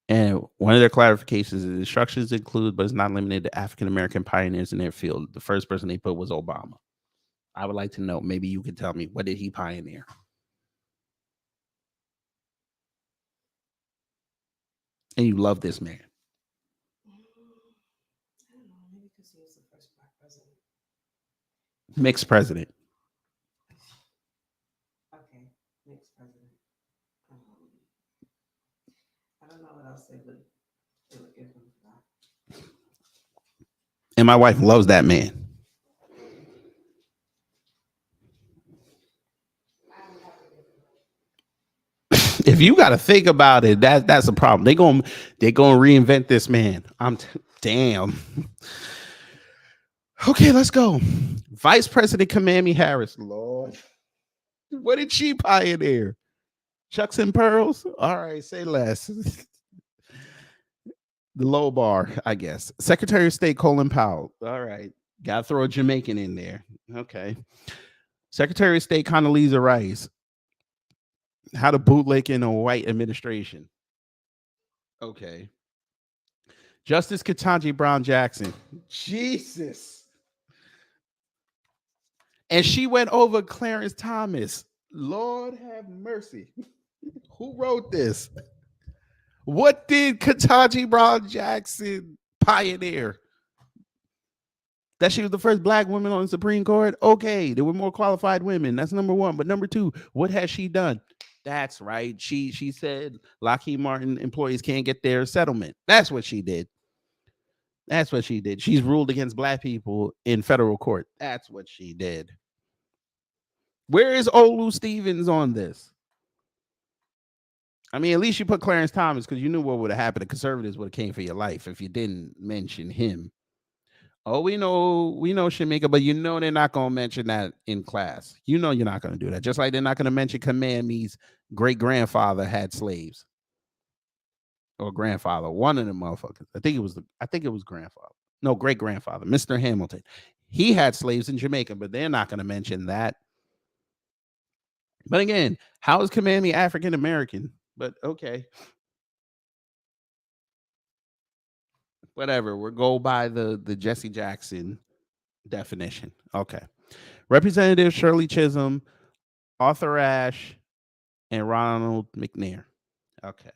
And one of their clarifications is instructions include, but is not limited to, African American pioneers in their field. The first person they put was Obama. I would like to know, maybe you could tell me, what did he pioneer? And you love this man. Mixed president. Okay, mixed president. I don't know what else they would give him for that. And my wife loves that man. If you got to think about it, that's a problem. They're gonna reinvent this man. Damn. Okay, let's go. Vice President Kamala Harris. Lord, what did she pioneer? Chucks and pearls. All right, say less. The low bar, I guess. Secretary of State Colin Powell. All right, gotta throw a Jamaican in there. Okay. Secretary of State Condoleezza Rice. How to bootleg in a white administration. Okay. Justice Ketanji Brown Jackson. Jesus. And she went over Clarence Thomas. Lord have mercy. Who wrote this? What did Ketanji Brown Jackson pioneer? That she was the first Black woman on the Supreme Court? Okay, there were more qualified women. That's number 1. But number 2, what has she done? That's right. She said Lockheed Martin employees can't get their settlement. That's what she did. That's what she did. She's ruled against black people in federal court. That's what she did. Where is Olu Stevens on this? I mean, at least you put Clarence Thomas because you knew what would have happened. The conservatives would have came for your life if you didn't mention him. Oh, we know Shamika, but you know they're not gonna mention that in class. You know you're not gonna do that. Just like they're not gonna mention Kamami's great grandfather had slaves. Or grandfather, one of them motherfuckers. I think it was grandfather. No, great grandfather, Mr. Hamilton. He had slaves in Jamaica, but they're not gonna mention that. But again, how is Kamami African American? But okay. Whatever. We'll go by the Jesse Jackson definition. Okay. Representative Shirley Chisholm, Arthur Ashe, and Ronald McNair. Okay.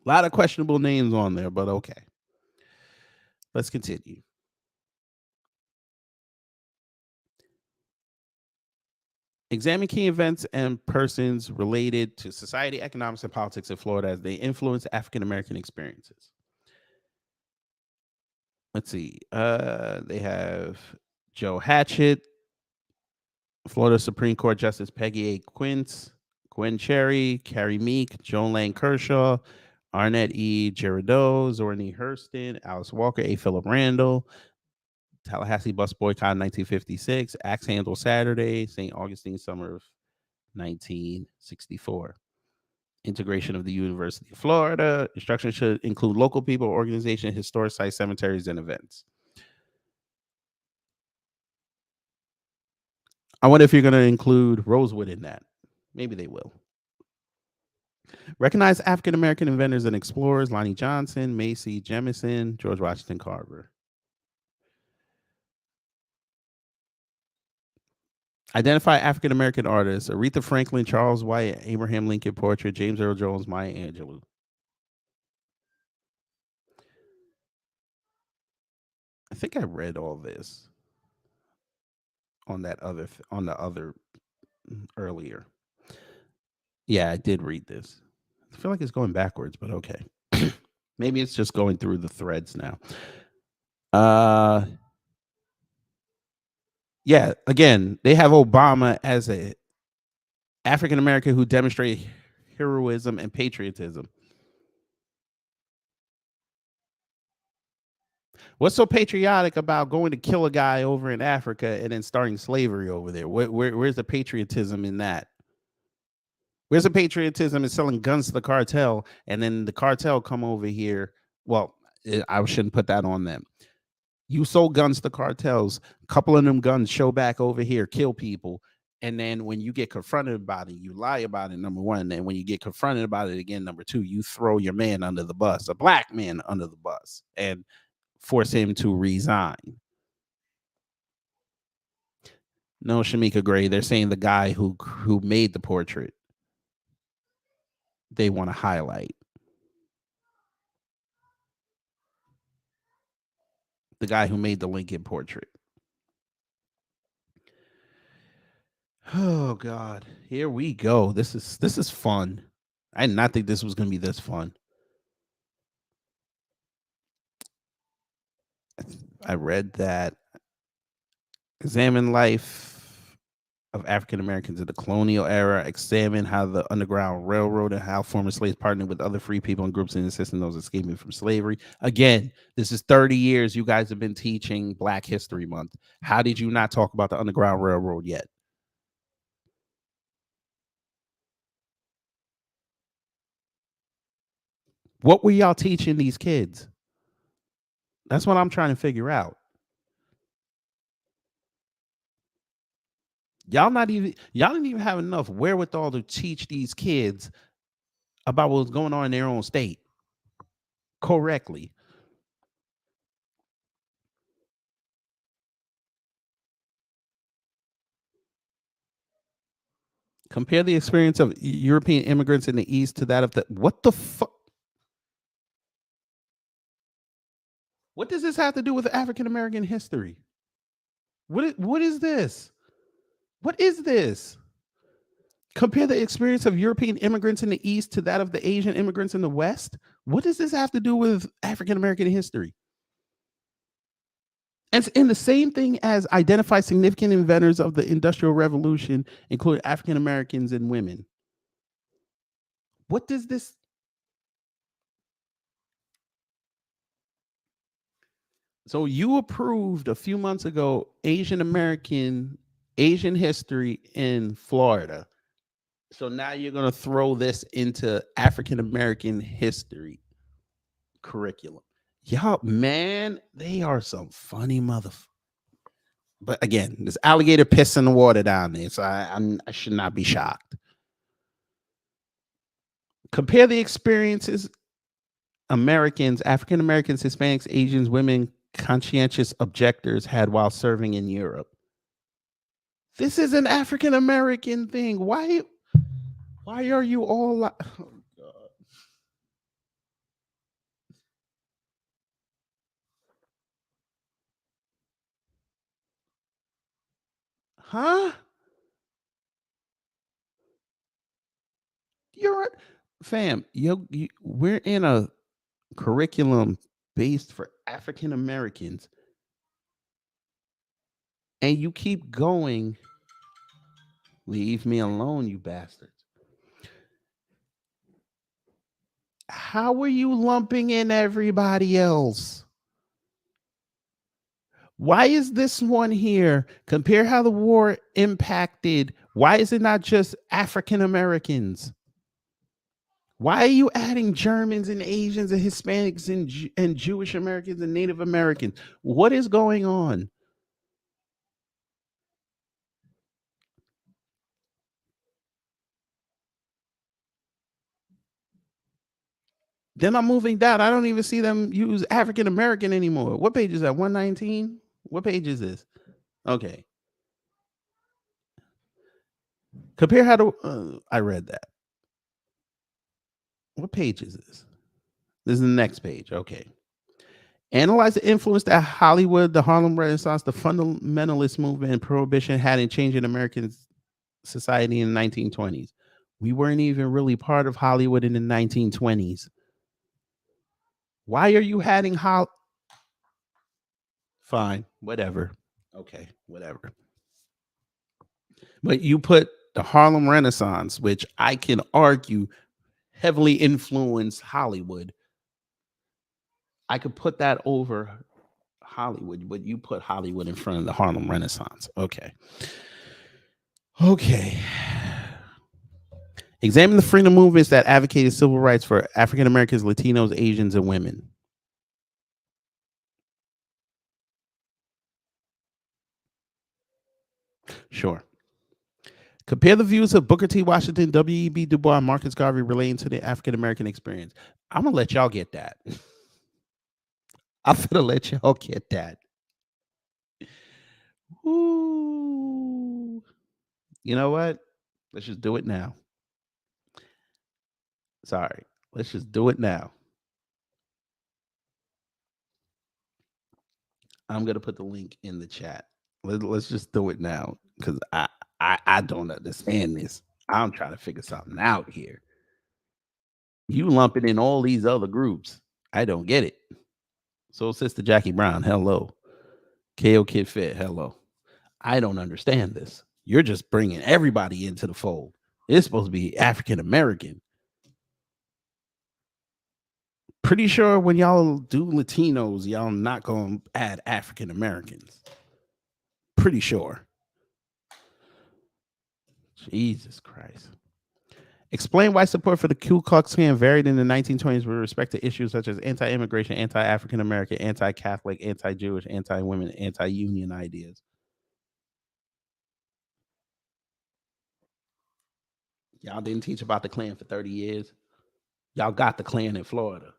A lot of questionable names on there, but okay. Let's continue. Examine key events and persons related to society, economics, and politics in Florida as they influence African American experiences. Let's see. They have Joe Hatchett, Florida Supreme Court Justice Peggy A. Quince, Gwen Cherry, Carrie Meek, Joan Lane Kershaw, Arnett E. Gerardeau, Zora Neale Hurston, Alice Walker, A. Philip Randall, Tallahassee bus boycott in 1956, Axe Handle Saturday, St. Augustine summer of 1964. Integration of the University of Florida. Instruction should include local people, organization, historic sites, cemeteries, and events. I wonder if you're going to include Rosewood in that. Maybe they will. Recognize African American inventors and explorers: Lonnie Johnson, Macy Jemison, George Washington Carver. Identify African American artists: Aretha Franklin, Charles White, Abraham Lincoln portrait, James Earl Jones, Maya Angelou. I think I read all this on the other earlier. Yeah, I did read this. I feel like it's going backwards, but okay. Maybe it's just going through the threads now. Yeah, again, they have Obama as a African American who demonstrated heroism and patriotism. What's so patriotic about going to kill a guy over in Africa and then starting slavery over there? Where's the patriotism in that? Where's the patriotism in selling guns to the cartel and then the cartel come over here? Well, I shouldn't put that on them. You sold guns to cartels. A couple of them guns show back over here, kill people. And then when you get confronted about it, you lie about it, number one. And when you get confronted about it again, number two, you throw your man under the bus, a black man under the bus, and force him to resign. No, Shamika Gray, they're saying the guy who made the portrait, they want to highlight. The guy who made the Lincoln portrait. Oh God, here we go. This is fun. I did not think this was going to be this fun. I read that examine life of African Americans in the colonial era, examine how the Underground Railroad and how former slaves partnered with other free people and groups in assisting those escaping from slavery. Again, this is 30 years you guys have been teaching Black History Month. How did you not talk about the Underground Railroad yet? What were y'all teaching these kids? That's what I'm trying to figure out. Y'all didn't even have enough wherewithal to teach these kids about what's going on in their own state correctly. Compare the experience of European immigrants in the East to that of the what the fuck? What does this have to do with African American history? What is this? What is this? Compare the experience of European immigrants in the East to that of the Asian immigrants in the West? What does this have to do with African American history? And the same thing as identify significant inventors of the Industrial Revolution, including African Americans and women. What does this? So you approved a few months ago Asian history in Florida. So now you're going to throw this into African American history curriculum. Y'all, man, they are some funny motherfuckers. But again, this alligator piss in the water down there, so I should not be shocked. Compare the experiences Americans, African Americans, Hispanics, Asians, women, conscientious objectors had while serving in Europe. This is an African American thing. Why are you all like, oh God. Huh? You're fam, we're in a curriculum based for African Americans, and you keep going. Leave me alone, you bastards. How are you lumping in everybody else? Why is this one here? Compare how the war impacted. Why is it not just African Americans? Why are you adding Germans and Asians and Hispanics and Jewish Americans and Native Americans? What is going on? Then I'm moving down. I don't even see them use African American anymore. What page is that? 119? What page is this? Okay. Compare how to. I read that. What page is this? This is the next page. Okay. Analyze the influence that Hollywood, the Harlem Renaissance, the fundamentalist movement, and prohibition had in changing American society in the 1920s. We weren't even really part of Hollywood in the 1920s. Why are you adding Fine, whatever. Okay, whatever. But you put the Harlem Renaissance, which I can argue heavily influenced Hollywood. I could put that over Hollywood, but you put Hollywood in front of the Harlem Renaissance. Okay. Examine the freedom movements that advocated civil rights for African Americans, Latinos, Asians, and women. Sure. Compare the views of Booker T. Washington, W.E.B. Du Bois, and Marcus Garvey relating to the African American experience. I'm going to let y'all get that. I'm going to let y'all get that. Ooh. You know what? Let's just do it now. Sorry. Let's just do it now. I'm going to put the link in the chat. Let's just do it now because I don't understand this. I'm trying to figure something out here. You lumping in all these other groups. I don't get it. So Sister Jackie Brown, hello. KO Kid Fit, hello. I don't understand this. You're just bringing everybody into the fold. It's supposed to be African American. Pretty sure when y'all do Latinos, y'all not going to add African Americans. Pretty sure. Jesus Christ. Explain why support for the Ku Klux Klan varied in the 1920s with respect to issues such as anti-immigration, anti-African American, anti-Catholic, anti-Jewish, anti-women, anti-union ideas. Y'all didn't teach about the Klan for 30 years. Y'all got the Klan in Florida.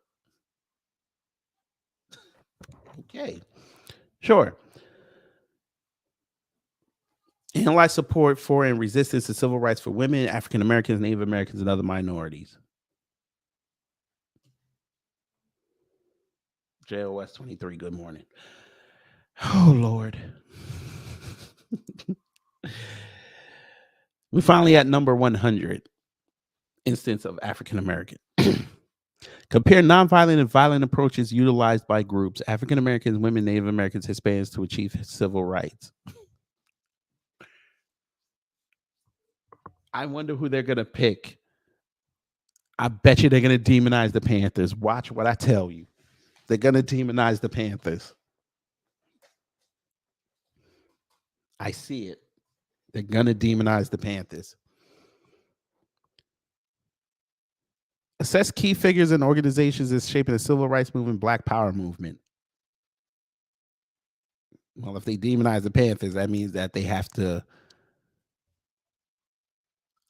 Okay. Sure. Analyze support for and resistance to civil rights for women, African Americans, Native Americans, and other minorities. JOS 23, good morning. Oh, Lord. We finally at number 100 instance of African American. Compare nonviolent and violent approaches utilized by groups, African Americans, women, Native Americans, Hispanics, to achieve civil rights. I wonder who they're going to pick. I bet you they're going to demonize the Panthers. Watch what I tell you. They're going to demonize the Panthers. I see it. They're going to demonize the Panthers. Assess key figures and organizations as shaping the civil rights movement, Black Power movement. Well, if they demonize the Panthers, that means that they have to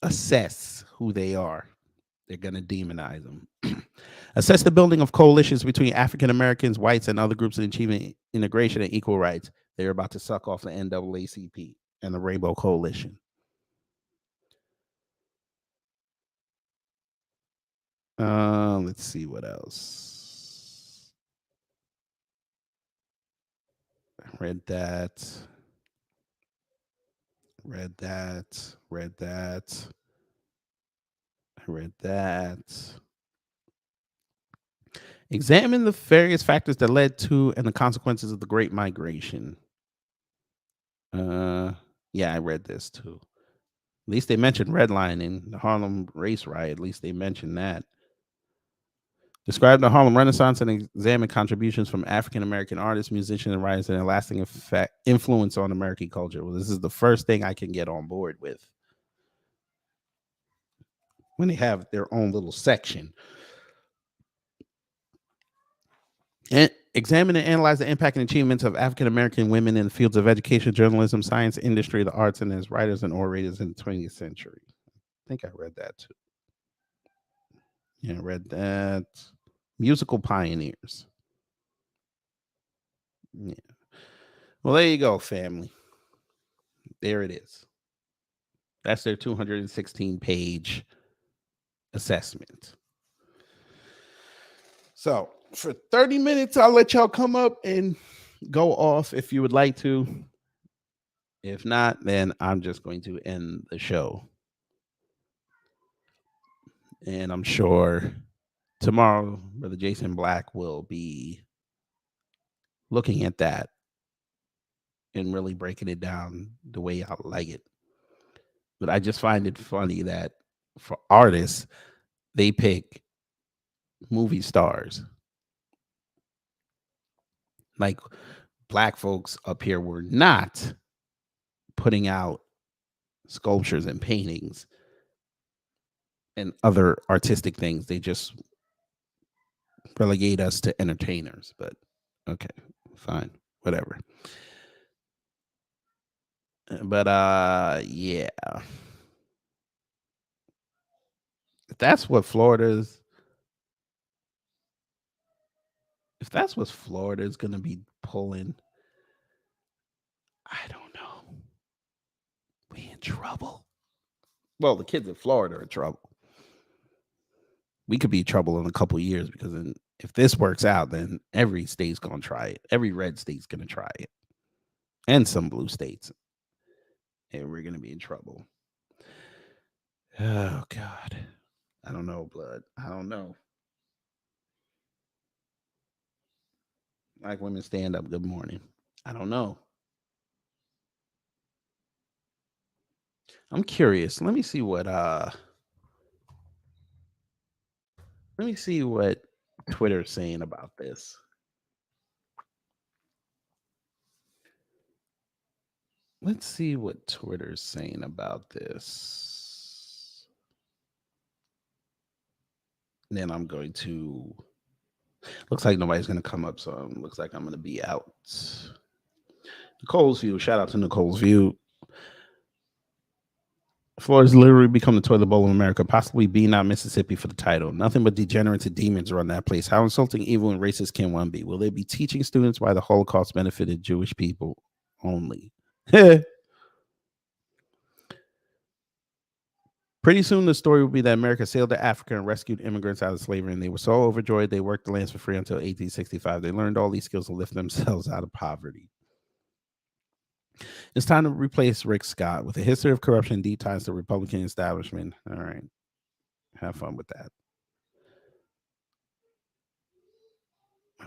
assess who they are. They're going to demonize them. Assess the building of coalitions between African Americans, whites, and other groups in achieving integration and equal rights. They're about to suck off the NAACP and the Rainbow Coalition. Let's see what else. Read that. Read that. Read that. I read that. Examine the various factors that led to and the consequences of the Great Migration. Yeah, I read this too. At least they mentioned redlining, the Harlem race riot. At least they mentioned that. Describe the Harlem Renaissance and examine contributions from African American artists, musicians, and writers and their lasting influence on American culture. Well, this is the first thing I can get on board with. When they have their own little section. And examine and analyze the impact and achievements of African American women in the fields of education, journalism, science, industry, the arts, and as writers and orators in the 20th century. I think I read that too. Yeah, I read that. Musical pioneers. Yeah. Well, there you go, family. There it is. That's their 216-page assessment. So for 30 minutes, I'll let y'all come up and go off if you would like to. If not, then I'm just going to end the show. And I'm sure tomorrow, Brother Jason Black will be looking at that and really breaking it down the way I like it. But I just find it funny that for artists, they pick movie stars. Like Black folks up here were not putting out sculptures and paintings and other artistic things. They just relegate us to entertainers. But okay, fine, whatever. But yeah. If that's what Florida's gonna be pulling, I don't know. We in trouble. Well, the kids in Florida are in trouble. We could be in trouble in a couple of years because if this works out, then every state's gonna try it. Every red state's gonna try it, and some blue states, and we're gonna be in trouble. Oh God, I don't know, blood. I don't know. Black women stand up. Good morning. I don't know. I'm curious. Let me see what Twitter's saying about this. Let's see what Twitter's saying about this. And then I'm going to. Looks like nobody's going to come up, so it looks like I'm going to be out. Nicole's View. Shout out to Nicole's View. Florida's literally become the toilet bowl of America, possibly be not Mississippi for the title. Nothing but degenerates and demons run that place. How insulting, evil, and racist can one be? Will they be teaching students why the Holocaust benefited Jewish people only? Pretty soon, the story will be that America sailed to Africa and rescued immigrants out of slavery, and they were so overjoyed they worked the lands for free until 1865. They learned all these skills to lift themselves out of poverty. It's time to replace Rick Scott with a history of corruption and deep ties to the Republican establishment. All right. Have fun with that.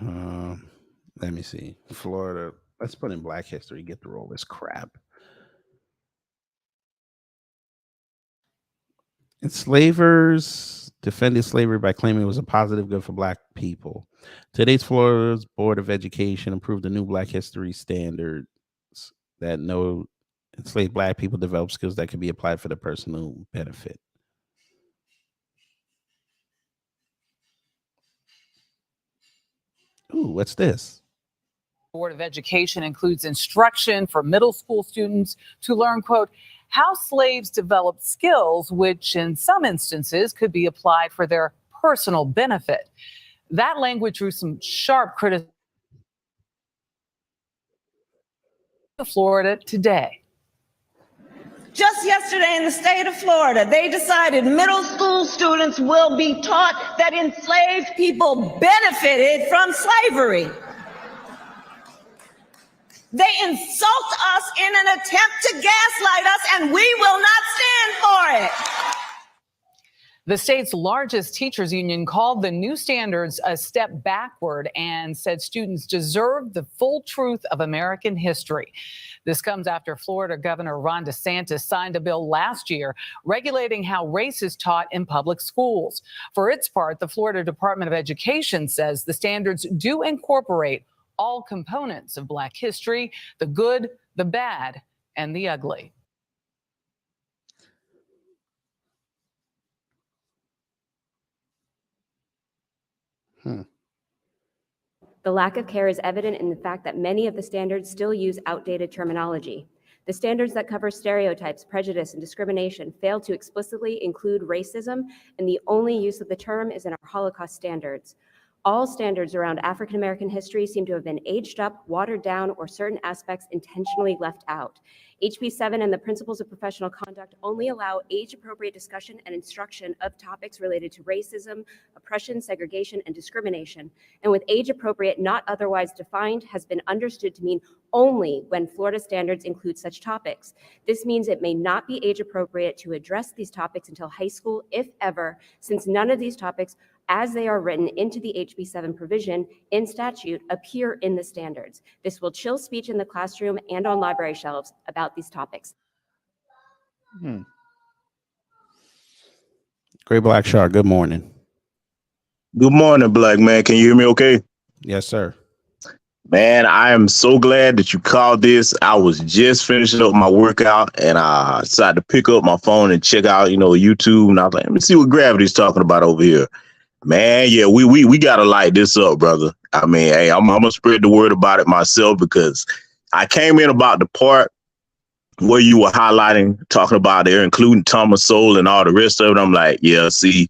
Let me see. Florida. Let's put in Black history. Get through all this crap. Enslavers defended slavery by claiming it was a positive good for Black people. Today's Florida's Board of Education approved the new Black history standards that no enslaved Black people develop skills that can be applied for their personal benefit. Ooh, what's this? Board of Education includes instruction for middle school students to learn, quote, how slaves developed skills, which in some instances could be applied for their personal benefit. That language drew some sharp criticism of Florida today. Just yesterday in the state of Florida, they decided middle school students will be taught that enslaved people benefited from slavery. They insult us in an attempt to gaslight us, and we will not stand for it. The state's largest teachers union called the new standards a step backward and said students deserve the full truth of American history. This comes after Florida Governor Ron DeSantis signed a bill last year regulating how race is taught in public schools. For its part, the Florida Department of Education says the standards do incorporate all components of Black history, the good, the bad, and the ugly. The lack of care is evident in the fact that many of the standards still use outdated terminology. The standards that cover stereotypes, prejudice, and discrimination fail to explicitly include racism, and the only use of the term is in our Holocaust standards. All standards around African American history seem to have been aged up, watered down, or certain aspects intentionally left out. HB 7 and the Principles of Professional Conduct only allow age-appropriate discussion and instruction of topics related to racism, oppression, segregation, and discrimination. And with age-appropriate not otherwise defined has been understood to mean only when Florida standards include such topics. This means it may not be age-appropriate to address these topics until high school, if ever, since none of these topics as they are written into the HB 7 provision in statute appear in the standards. This will chill speech in the classroom and on library shelves about these topics. Great Black Shark, good morning. Good morning, Black man. Can you hear me okay? Yes, sir. Man, I am so glad that you called this. I was just finishing up my workout and I decided to pick up my phone and check out, YouTube. And I was like, let me see what Gravity's talking about over here. Man, yeah, we gotta light this up, brother. I mean, hey, I'm gonna spread the word about it myself because I came in about the part where you were highlighting, talking about there, including Thomas Sowell and all the rest of it. I'm like, yeah, see,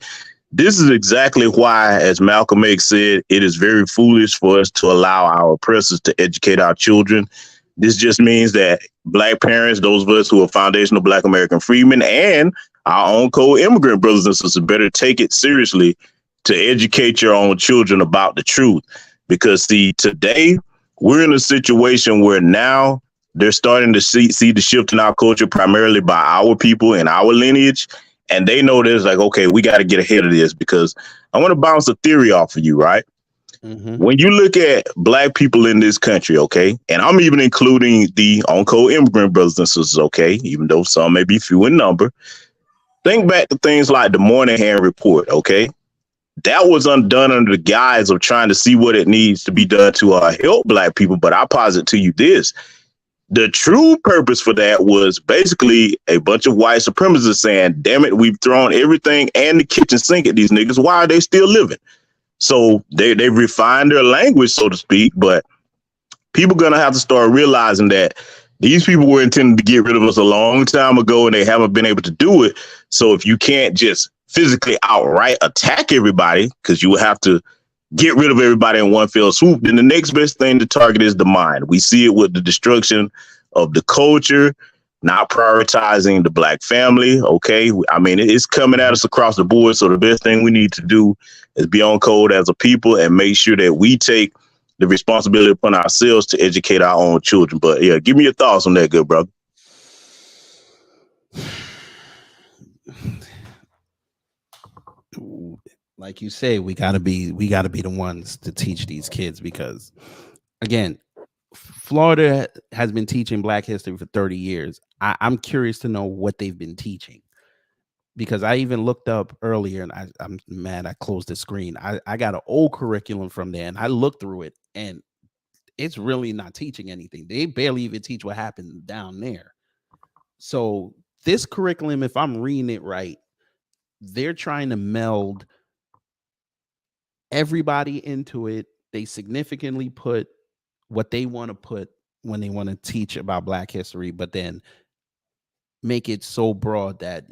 this is exactly why, as Malcolm X said, it is very foolish for us to allow our oppressors to educate our children. This just means that Black parents, those of us who are foundational Black American freedmen, and our own co-immigrant brothers and sisters better take it seriously to educate your own children about the truth. Because see, today we're in a situation where now they're starting to see the shift in our culture primarily by our people and our lineage. And they know this, like, okay, we got to get ahead of this because I want to bounce a theory off of you, right? When you look at Black people in this country, okay, and I'm even including the on-code immigrant brothers and sisters, okay, even though some may be few in number, think back to things like the Moynihan Report, okay? That was undone under the guise of trying to see what it needs to be done to help Black people. But I posit to you this. The true purpose for that was basically a bunch of white supremacists saying, damn it, we've thrown everything and the kitchen sink at these niggas. Why are they still living? So they refined their language, so to speak. But people are going to have to start realizing that these people were intended to get rid of us a long time ago and they haven't been able to do it. So if you can't just physically outright attack everybody, because you will have to get rid of everybody in one fell swoop, then the next best thing to target is the mind. We see it with the destruction of the culture, not prioritizing the Black family. Okay. I mean, it's coming at us across the board. So the best thing we need to do is be on code as a people and make sure that we take the responsibility upon ourselves to educate our own children. But yeah, give me your thoughts on that, good brother. like you say, we gotta be the ones to teach these kids, because again, Florida has been teaching Black history for 30 years. I'm curious to know what they've been teaching, because I even looked up earlier, and I'm mad I closed the screen. I got an old curriculum from there, and I looked through it, and it's really not teaching anything. They barely even teach what happened down there. So this curriculum, if I'm reading it right, they're trying to meld everybody into it. They significantly put what they want to put when they want to teach about Black history, but then make it so broad that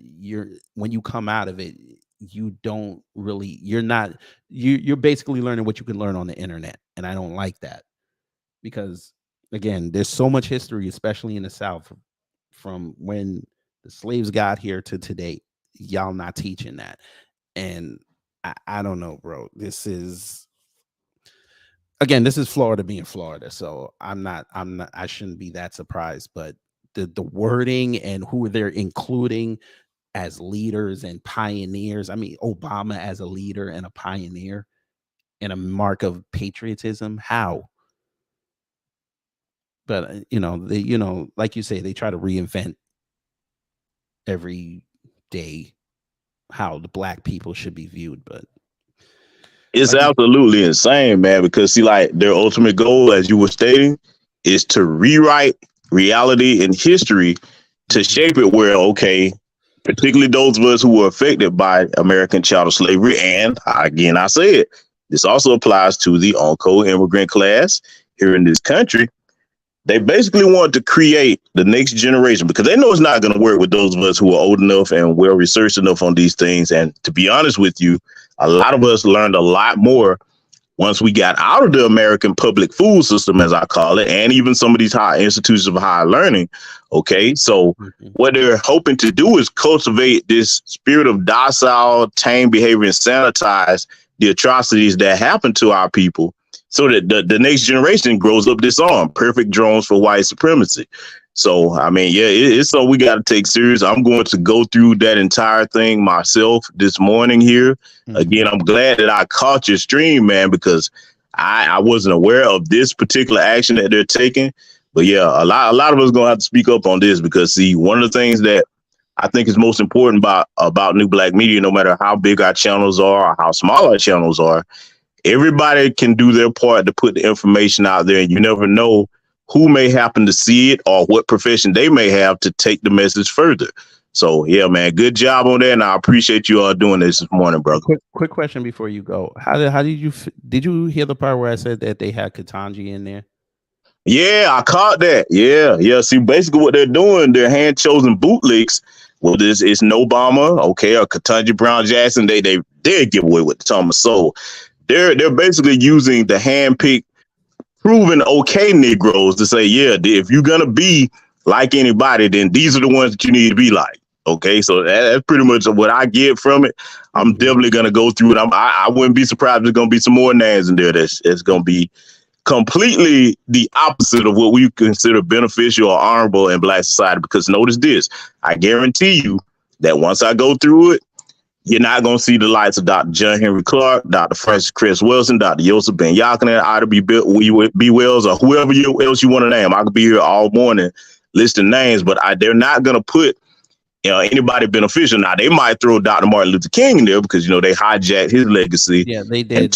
when you come out of it, you don't really you're basically learning what you can learn on the internet. And I don't like that, because again, there's so much history, especially in the South, from when the slaves got here to today. Y'all not teaching that. And I don't know, bro. This is Florida being Florida. So I shouldn't be that surprised. But the wording and who they're including as leaders and pioneers. I mean, Obama as a leader and a pioneer and a mark of patriotism. How? But like you say, they try to reinvent every day how the Black people should be viewed. But It's absolutely insane, man, because see, like, their ultimate goal, as you were stating, is to rewrite reality and history to shape it where, okay, particularly those of us who were affected by American chattel slavery. And again, I say it, this also applies to the Unco immigrant class here in this country. They basically want to create the next generation, because they know it's not going to work with those of us who are old enough and well researched enough on these things. And to be honest with you, a lot of us learned a lot more once we got out of the American public school system, as I call it, and even some of these high institutions of higher learning. Okay, so what they're hoping to do is cultivate this spirit of docile, tame behavior and sanitize the atrocities that happen to our people, so that the next generation grows up disarmed, perfect drones for white supremacy. So, I mean, yeah, it's something we got to take serious. I'm going to go through that entire thing myself this morning here. Again, I'm glad that I caught your stream, man, because I wasn't aware of this particular action that they're taking. But yeah, a lot of us going to have to speak up on this, because, see, one of the things that I think is most important about New Black Media, no matter how big our channels are or how small our channels are, everybody can do their part to put the information out there, and you never know who may happen to see it or what profession they may have to take the message further. So yeah, man, good job on that, and I appreciate you all doing this morning, brother. Quick question before you go: How did you hear the part where I said that they had Katanji in there? Yeah, I caught that. Yeah. See, basically what they're doing, they're hand chosen bootlegs. Well, it's no Obama, okay, or Ketanji Brown Jackson. They did give away with the Thomas. So they're basically using the hand-picked, proven okay Negroes to say, yeah, if you're gonna be like anybody, then these are the ones that you need to be like. Okay, so that's pretty much what I get from it. I'm definitely gonna go through it. I wouldn't be surprised if there's gonna be some more names in there that's gonna be completely the opposite of what we consider beneficial or honorable in Black society. Because notice this, I guarantee you that once I go through it, you're not going to see the lights of Dr. John Henry Clark, Dr. Francis Chris Wilson, Dr. Yosef Ben Yakinen, Ida B. Wells, or whoever else you want to name. I could be here all morning listing names, but they're not going to put anybody beneficial. Now, they might throw Dr. Martin Luther King in there because, they hijacked his legacy. Yeah, they did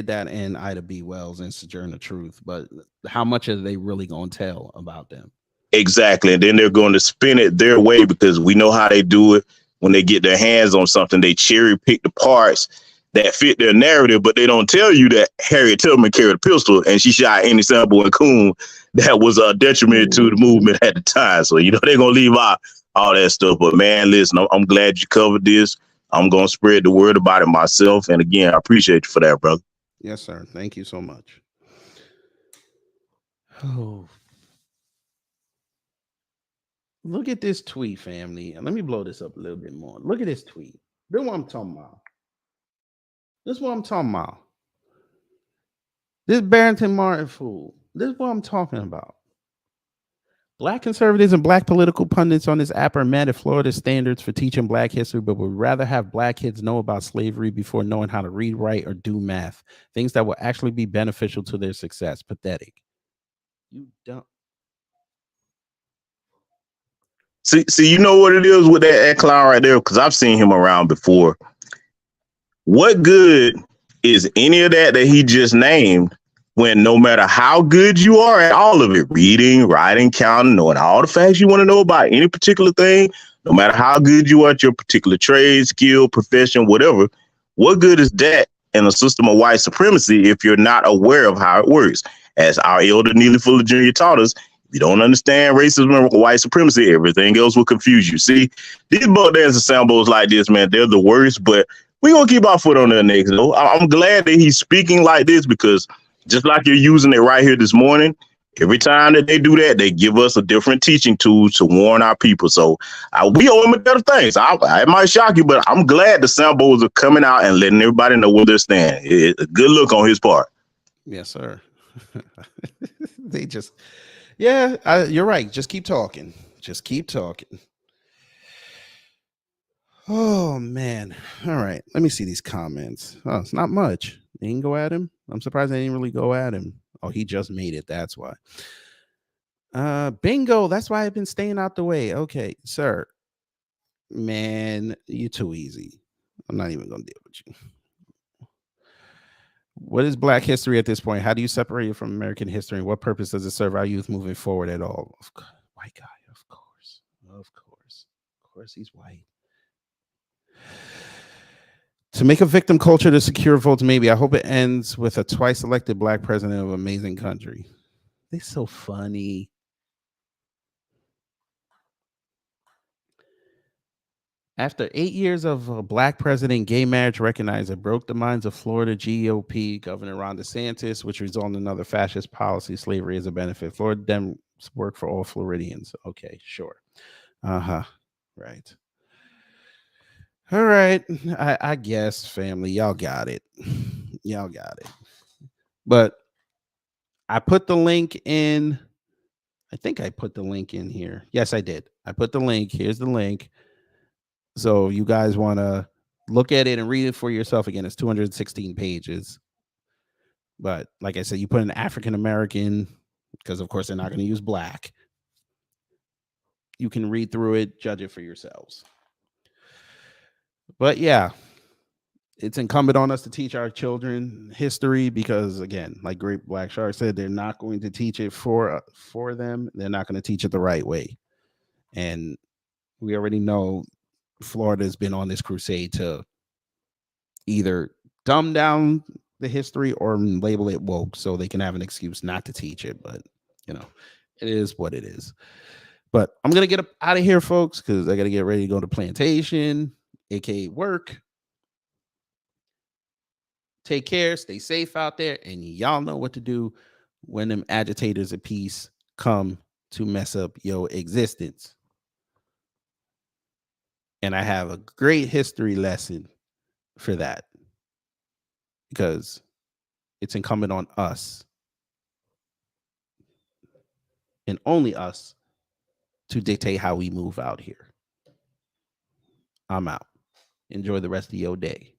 that in Ida B. Wells and Sojourner Truth. But how much are they really going to tell about them? Exactly. And then they're going to spin it their way, because we know how they do it. When they get their hands on something, they cherry pick the parts that fit their narrative, but they don't tell you that Harriet Tubman carried a pistol and she shot Annie Sample and Coon that was a detriment to the movement at the time. So, they're going to leave out all that stuff. But man, listen, I'm glad you covered this. I'm going to spread the word about it myself. And again, I appreciate you for that, brother. Yes, sir. Thank you so much. Oh. Look at this tweet, family. And let me blow this up a little bit more. Look at this tweet. This is what I'm talking about. This Barrington Martin fool. This is what I'm talking about. Black conservatives and black political pundits on this app are mad at Florida's standards for teaching black history, but would rather have black kids know about slavery before knowing how to read, write, or do math. Things that will actually be beneficial to their success. Pathetic. You don't. See, you know what it is with that clown right there? Because I've seen him around before. What good is any of that he just named when no matter how good you are at all of it, reading, writing, counting, knowing all the facts you want to know about any particular thing, no matter how good you are at your particular trade, skill, profession, whatever, what good is that in a system of white supremacy if you're not aware of how it works? As our elder Neely Fuller Jr. taught us, if you don't understand racism and white supremacy, everything else will confuse you. See, these buck dancing sambos like this, man, they're the worst, but we're going to keep our foot on their necks, though. I'm glad that he's speaking like this because just like you're using it right here this morning, every time that they do that, they give us a different teaching tool to warn our people. So we owe them a better things. It might shock you, but I'm glad the sambos are coming out and letting everybody know where they stand. It's a good look on his part. Yes, sir. They just, yeah, you're right. Just keep talking. Just keep talking. Oh, man. All right. Let me see these comments. Oh, it's not much. They didn't go at him. I'm surprised they didn't really go at him. Oh, he just made it. That's why. Bingo. That's why I've been staying out the way. Okay, sir. Man, you're too easy. I'm not even going to deal with you. What is black history at this point? How do you separate it from American history? And what purpose does it serve our youth moving forward at all? White guy, of course. Of course, he's white. To make a victim culture to secure votes, maybe. I hope it ends with a twice elected black president of an amazing country. They're so funny. After 8 years of a black president, gay marriage recognized, it broke the minds of Florida GOP Governor Ron DeSantis, which resulted in another fascist policy. Slavery as a benefit. Florida Dems work for all Floridians. Okay, sure. Right. All right. I guess, family, y'all got it. Y'all got it. But I put the link in. I think I put the link in here. Yes, I did. I put the link. Here's the link. So you guys want to look at it and read it for yourself. Again, it's 216 pages. But like I said, you put an African American, because of course they're not going to use black. You can read through it, judge it for yourselves. But yeah, it's incumbent on us to teach our children history because, again, like Great Black Shark said, they're not going to teach it for them. They're not going to teach it the right way. And we already know Florida's been on this crusade to either dumb down the history or label it woke so they can have an excuse not to teach it. But, you know, it is what it is. But I'm going to get out of here, folks, because I got to get ready to go to plantation, aka work. Take care, stay safe out there, and y'all know what to do when them agitators of peace come to mess up your existence. And I have a great history lesson for that because it's incumbent on us and only us to dictate how we move out here. I'm out. Enjoy the rest of your day.